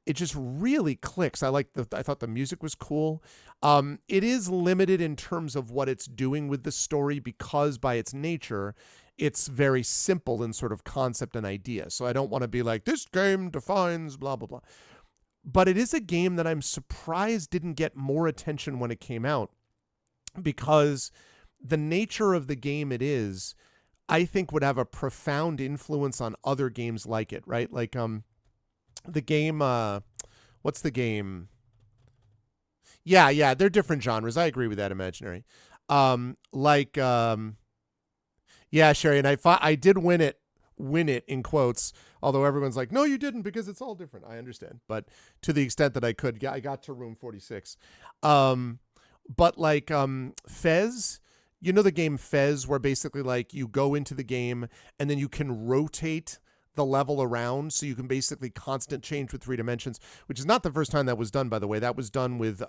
It just really clicks. I thought the music was cool. It is limited in terms of what it's doing with the story because by its nature, it's very simple in sort of concept and idea. So I don't want to be like, this game defines blah, blah, blah. But it is a game that I'm surprised didn't get more attention when it came out because the nature of the game it is, I think would have a profound influence on other games like it, right? Like the game, what's the game? Yeah, they're different genres. I agree with that, Imaginary. Yeah, Sherry, and I did win it in quotes, although everyone's like, no, you didn't because it's all different. I understand. But to the extent that I could, I got to room 46. But like Fez, you know the game Fez, where basically like you go into the game and then you can rotate the level around, so you can basically constant change with 3 dimensions, which is not the first time that was done, by the way. That was done with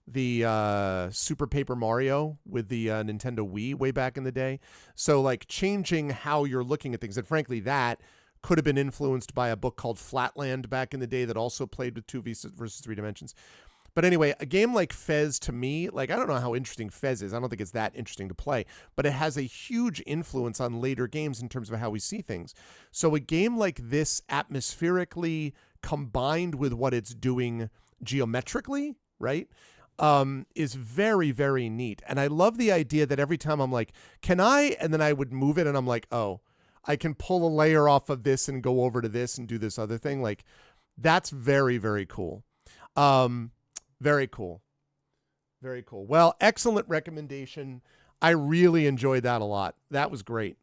the Super Paper Mario with the Nintendo Wii way back in the day. So like changing how you're looking at things, and frankly that could have been influenced by a book called Flatland back in the day that also played with 2 versus 3 dimensions. But anyway, a game like Fez, to me, like, I don't know how interesting Fez is. I don't think it's that interesting to play, but it has a huge influence on later games in terms of how we see things. So a game like this, atmospherically, combined with what it's doing geometrically, right, is very, very neat. And I love the idea that every time I'm like, can I? And then I would move it and I'm like, oh, I can pull a layer off of this and go over to this and do this other thing. Like, that's very, very cool. Very cool. Very cool. Well, excellent recommendation. I really enjoyed that a lot. That was great.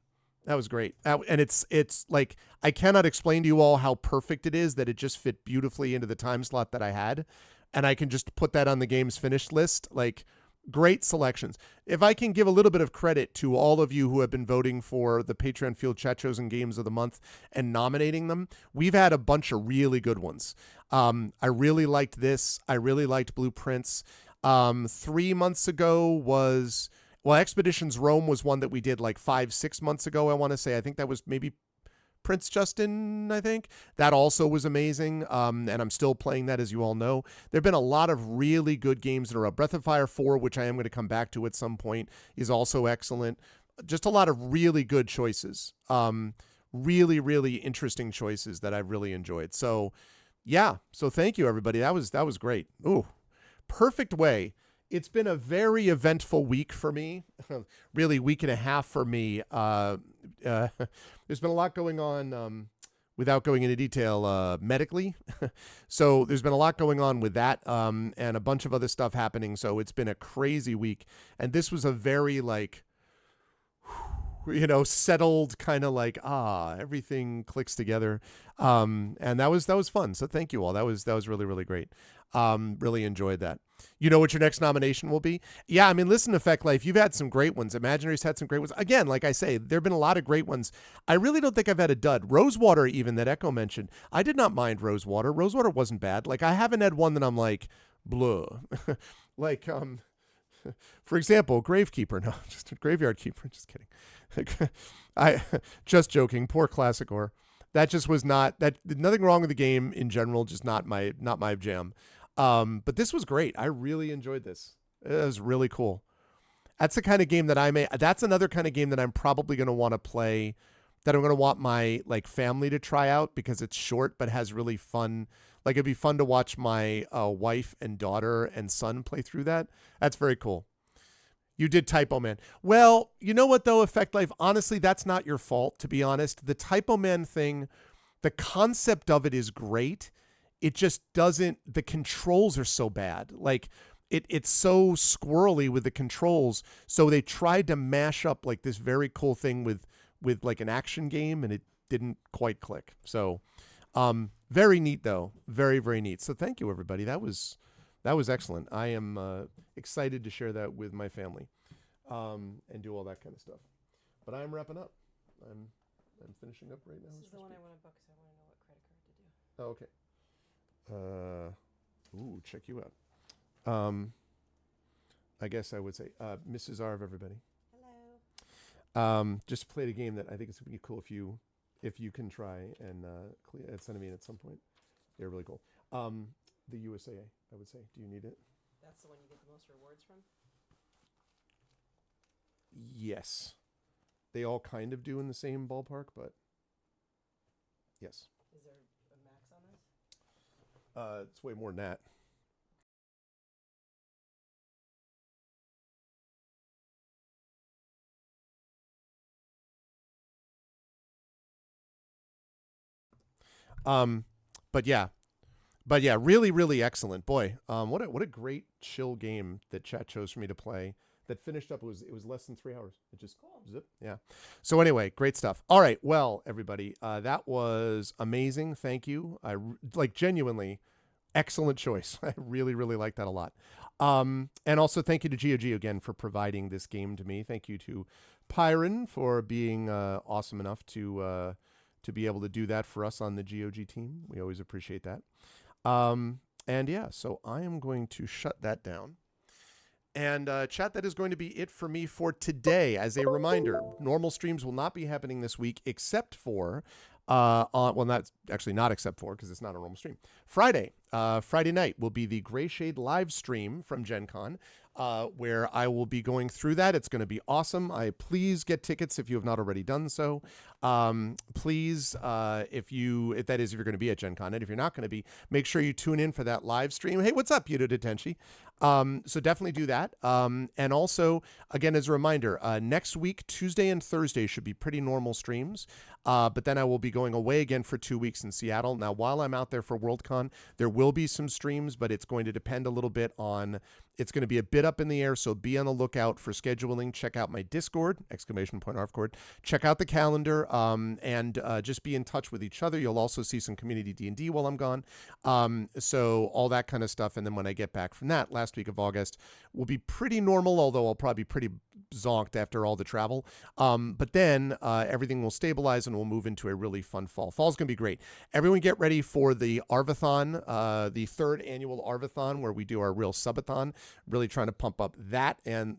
That was great. And it's like, I cannot explain to you all how perfect it is that it just fit beautifully into the time slot that I had. And I can just put that on the game's finished list. Like, great selections. If I can give a little bit of credit to all of you who have been voting for the Patreon Field Chat Chosen Games of the Month and nominating them, we've had a bunch of really good ones. I really liked this. I really liked Blueprints. 3 months ago was, well, Expeditions Rome was one that we did like 5-6 months ago, I want to say. I think that was maybe Prince Justin, I think. That also was amazing, and I'm still playing that, as you all know. There have been a lot of really good games in a row. Breath of Fire 4, which I am going to come back to at some point, is also excellent. Just a lot of really good choices. Really, really interesting choices that I've really enjoyed. So, yeah. So thank you, everybody. That was great. Ooh, perfect way. It's been a very eventful week for me, really week and a half for me. There's been a lot going on without going into detail medically. So there's been a lot going on with that and a bunch of other stuff happening. So it's been a crazy week. And this was a very like, settled kind of like, everything clicks together. And that was fun. So thank you all. That was really, really great. Really enjoyed that. You know what your next nomination will be? Yeah, I mean, listen, Effect Life, you've had some great ones. Imaginary's had some great ones. Again, like I say, there have been a lot of great ones. I really don't think I've had a dud. Rosewater, even, that Echo mentioned. I did not mind Rosewater. Rosewater wasn't bad. Like, I haven't had one that I'm like, blah. Like, for example, Gravekeeper. No, just Graveyard Keeper. Just kidding. I just joking. Poor Classic Ore. That just was not that. Nothing wrong with the game in general. Just not my jam. But this was great. I really enjoyed this. It was really cool. That's the kind of game that that's another kind of game that I'm probably going to want to play, that I'm going to want my like family to try out because it's short but has really fun. Like, it'd be fun to watch my wife and daughter and son play through that. That's very cool. You did Typo Man. Well, you know what though, Effect Life? Honestly, that's not your fault, to be honest. The Typo Man thing, the concept of it is great. It just doesn't, the controls are so bad. Like, it's so squirrely with the controls. So they tried to mash up like this very cool thing with like an action game, and it didn't quite click. So very neat though. Very, very neat. So thank you, everybody. That was excellent. I am excited to share that with my family and do all that kind of stuff. But I'm wrapping up. I'm finishing up right now. This is the one I want to book, so I want to know what credit card to do. Oh, okay. Ooh, check you out. I guess I would say Mrs. Arv, everybody. Hello. Just played a game that I think it's going to be cool if you can try and send me in at some point. They're really cool. The USAA, I would say. Do you need it? That's the one you get the most rewards from? Yes. They all kind of do in the same ballpark, but yes. Is there a max on this? It's way more than that. But yeah, really, really excellent. Boy, what a great chill game that chat chose for me to play. That finished up. It was less than 3 hours. It just cool. Zip. Yeah. So anyway, great stuff. All right. Well, everybody, that was amazing. Thank you. Genuinely excellent choice. I really, really like that a lot. And also thank you to GOG again for providing this game to me. Thank you to Pyron for being awesome enough to be able to do that for us on the GOG team. We always appreciate that. And yeah, so I am going to shut that down. And chat, that is going to be it for me for today. As a reminder, normal streams will not be happening this week except for, not except for, because it's not a normal stream. Friday night will be the Gray Shade live stream from Gen Con, where I will be going through that. It's going to be awesome. Please get tickets if you have not already done so. Please, if you're going to be at Gen Con, and if you're not going to be, make sure you tune in for that live stream. Hey, what's up, Yuto Detenshi? So definitely do that. And also, again, as a reminder, next week, Tuesday and Thursday should be pretty normal streams. But then I will be going away again for 2 weeks in Seattle. Now, while I'm out there for Worldcon, there will be some streams, but it's going to depend a little bit on, it's going to be a bit up in the air. So be on the lookout for scheduling. Check out my Discord, ! ArfCord. Check out the calendar, and just be in touch with each other. You'll also see some community D&D while I'm gone. So all that kind of stuff. And then when I get back from that, last week of August will be pretty normal, although I'll probably be pretty zonked after all the travel. But then everything will stabilize and we'll move into a really fun fall. Fall's going to be great. Everyone get ready for the Arvathon, the 3rd annual Arvathon, where we do our real subathon, really trying to pump up that and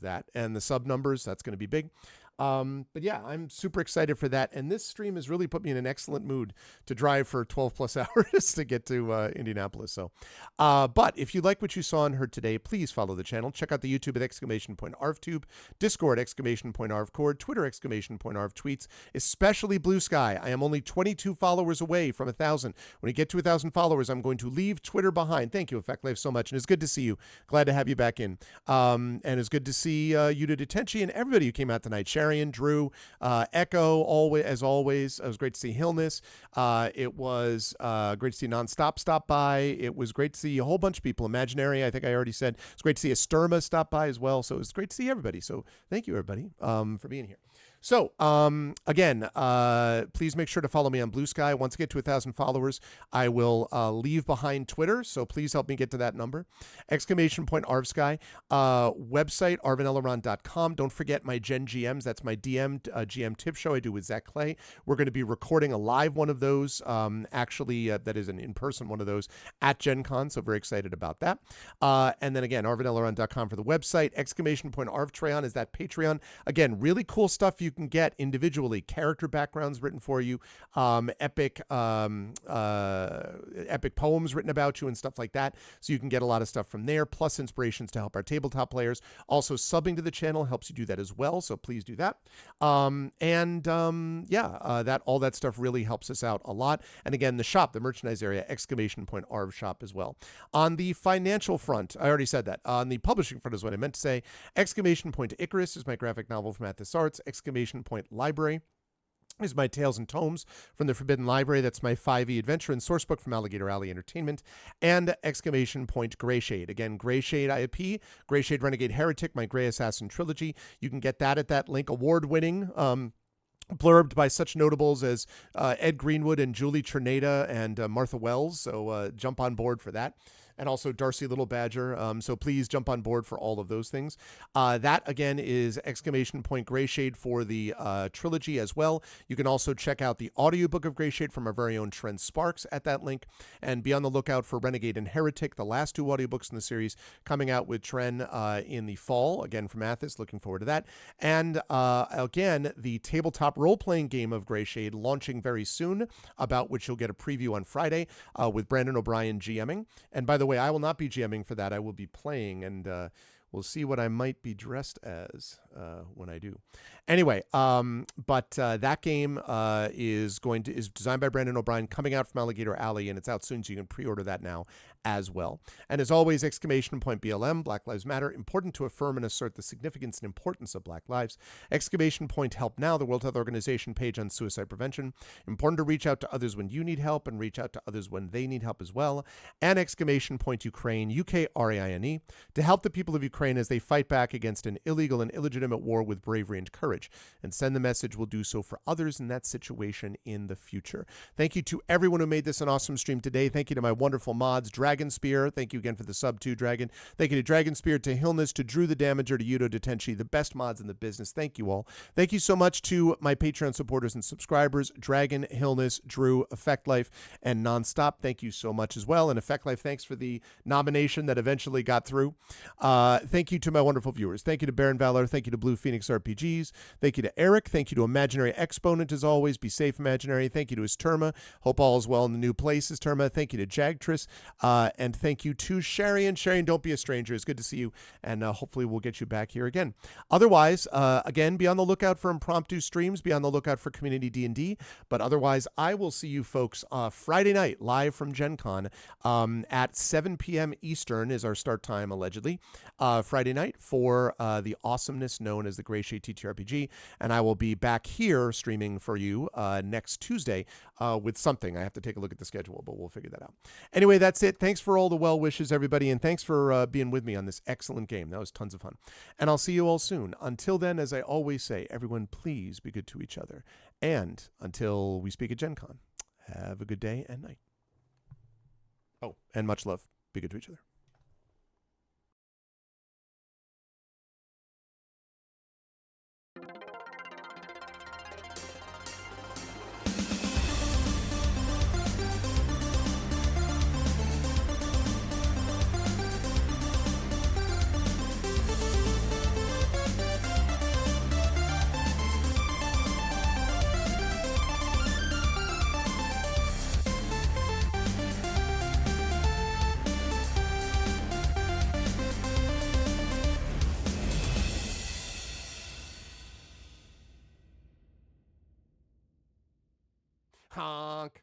the sub numbers. That's going to be big. But yeah, I'm super excited for that. And this stream has really put me in an excellent mood to drive for 12 plus hours to get to Indianapolis. So, but if you like what you saw and heard today, please follow the channel. Check out the YouTube at !ArvTube, Discord !ArvCord, Twitter !ArvTweets, especially Blue Sky. I am only 22 followers away from 1,000. When we get to 1,000 followers, I'm going to leave Twitter behind. Thank you, Effect Life, so much. And it's good to see you. Glad to have you back in. And it's good to see Yuta Detenshi and everybody who came out tonight. Sharon, Drew, Echo, as always. It was great to see Hillness. It was great to see Nonstop stop by. It was great to see a whole bunch of people. Imaginary, I think I already said. It's great to see Asterma stop by as well. So it was great to see everybody. So thank you, everybody, for being here. So, again, please make sure to follow me on Blue Sky. Once I get to 1,000 followers, I will leave behind Twitter. So please help me get to that number. ! ArvSky. Website, arvaneleron.com. Don't forget my Gen GMs. That's my GM tip show I do with Zach Clay. We're going to be recording a live one of those, that is an in-person one of those at Gen Con. So very excited about that. And then again, arvaneleron.com for the website. ! ArvTreon is that Patreon. Again, really cool stuff you can get individually, character backgrounds written for you, epic poems written about you and stuff like that. So you can get a lot of stuff from there, plus inspirations to help our tabletop players. Also, subbing to the channel helps you do that as well. So please do that. All that stuff really helps us out a lot. And again, the shop, the merchandise area, ! Arv shop as well. On the financial front, I already said that. On the publishing front is what I meant to say. ! Icarus is my graphic novel from Athos Arts. ! Library is my Tales and Tomes from the Forbidden Library. That's my 5e adventure and sourcebook from Alligator Alley Entertainment. And ! Gray Shade. Again, Gray Shade IP, Gray Shade Renegade Heretic, my Gray Assassin trilogy. You can get that at that link. Award-winning, blurbed by such notables as Ed Greenwood and Julie Cherneda and Martha Wells. So jump on board for that. and also Darcy Little Badger. So please jump on board for all of those things. That, again, is Gray Shade for the trilogy as well. You can also check out the audiobook of Gray Shade from our very own Trent Sparks at that link. And be on the lookout for Renegade and Heretic, the last 2 audiobooks in the series, coming out with Tren in the fall, again from Athos. Looking forward to that. And again, the tabletop role-playing game of Gray Shade launching very soon, about which you'll get a preview on Friday with Brandon O'Brien GMing. And by the way, I will not be GMing for that. I will be playing, and we'll see what I might be dressed as when I do. Anyway, but that game is designed by Brandon O'Brien, coming out from Alligator Alley, and it's out soon, so you can pre-order that now as well. And as always, BLM, Black Lives Matter, important to affirm and assert the significance and importance of Black lives. Help Now, the World Health Organization page on suicide prevention. Important to reach out to others when you need help, and reach out to others when they need help as well. And Ukraine, UKRAINE, to help the people of Ukraine as they fight back against an illegal and illegitimate war with bravery and courage. And send the message, we'll do so for others in that situation in the future. Thank you to everyone who made this an awesome stream today. Thank you to my wonderful mods, Dragon Spear. Thank you again for the sub too, Dragon. Thank you to Dragon Spear, to Hillness, to Drew the Damager, to Yudo, to Tenchi, the best mods in the business. Thank you all. Thank you so much to my Patreon supporters and subscribers, Dragon, Hillness, Drew, Effect Life, and Nonstop. Thank you so much as well. And Effect Life, thanks for the nomination that eventually got through. Thank you to my wonderful viewers. Thank you to Baron Valor. Thank you to Blue Phoenix RPGs. Thank you to Eric. Thank you to Imaginary Exponent, as always. Be safe, Imaginary. Thank you to Esterma. Hope all is well in the new place, Esterma. Thank you to Jagtris. And thank you to Sharian. Sharian, don't be a stranger. It's good to see you. And hopefully we'll get you back here again. Otherwise, again, be on the lookout for impromptu streams. Be on the lookout for Community D&D. But otherwise, I will see you folks Friday night, live from Gen Con, at 7 p.m. Eastern is our start time, allegedly. Friday night for the awesomeness known as the Gray Shade TTRPG. And I will be back here streaming for you next Tuesday with something. I have to take a look at the schedule, but we'll figure that out. Anyway, that's it. Thanks for all the well wishes, everybody, and thanks for being with me on this excellent game. That was tons of fun. And I'll see you all soon. Until then, as I always say, everyone, please be good to each other. And until we speak at Gen Con, have a good day and night. Oh, and much love. Be good to each other. Honk.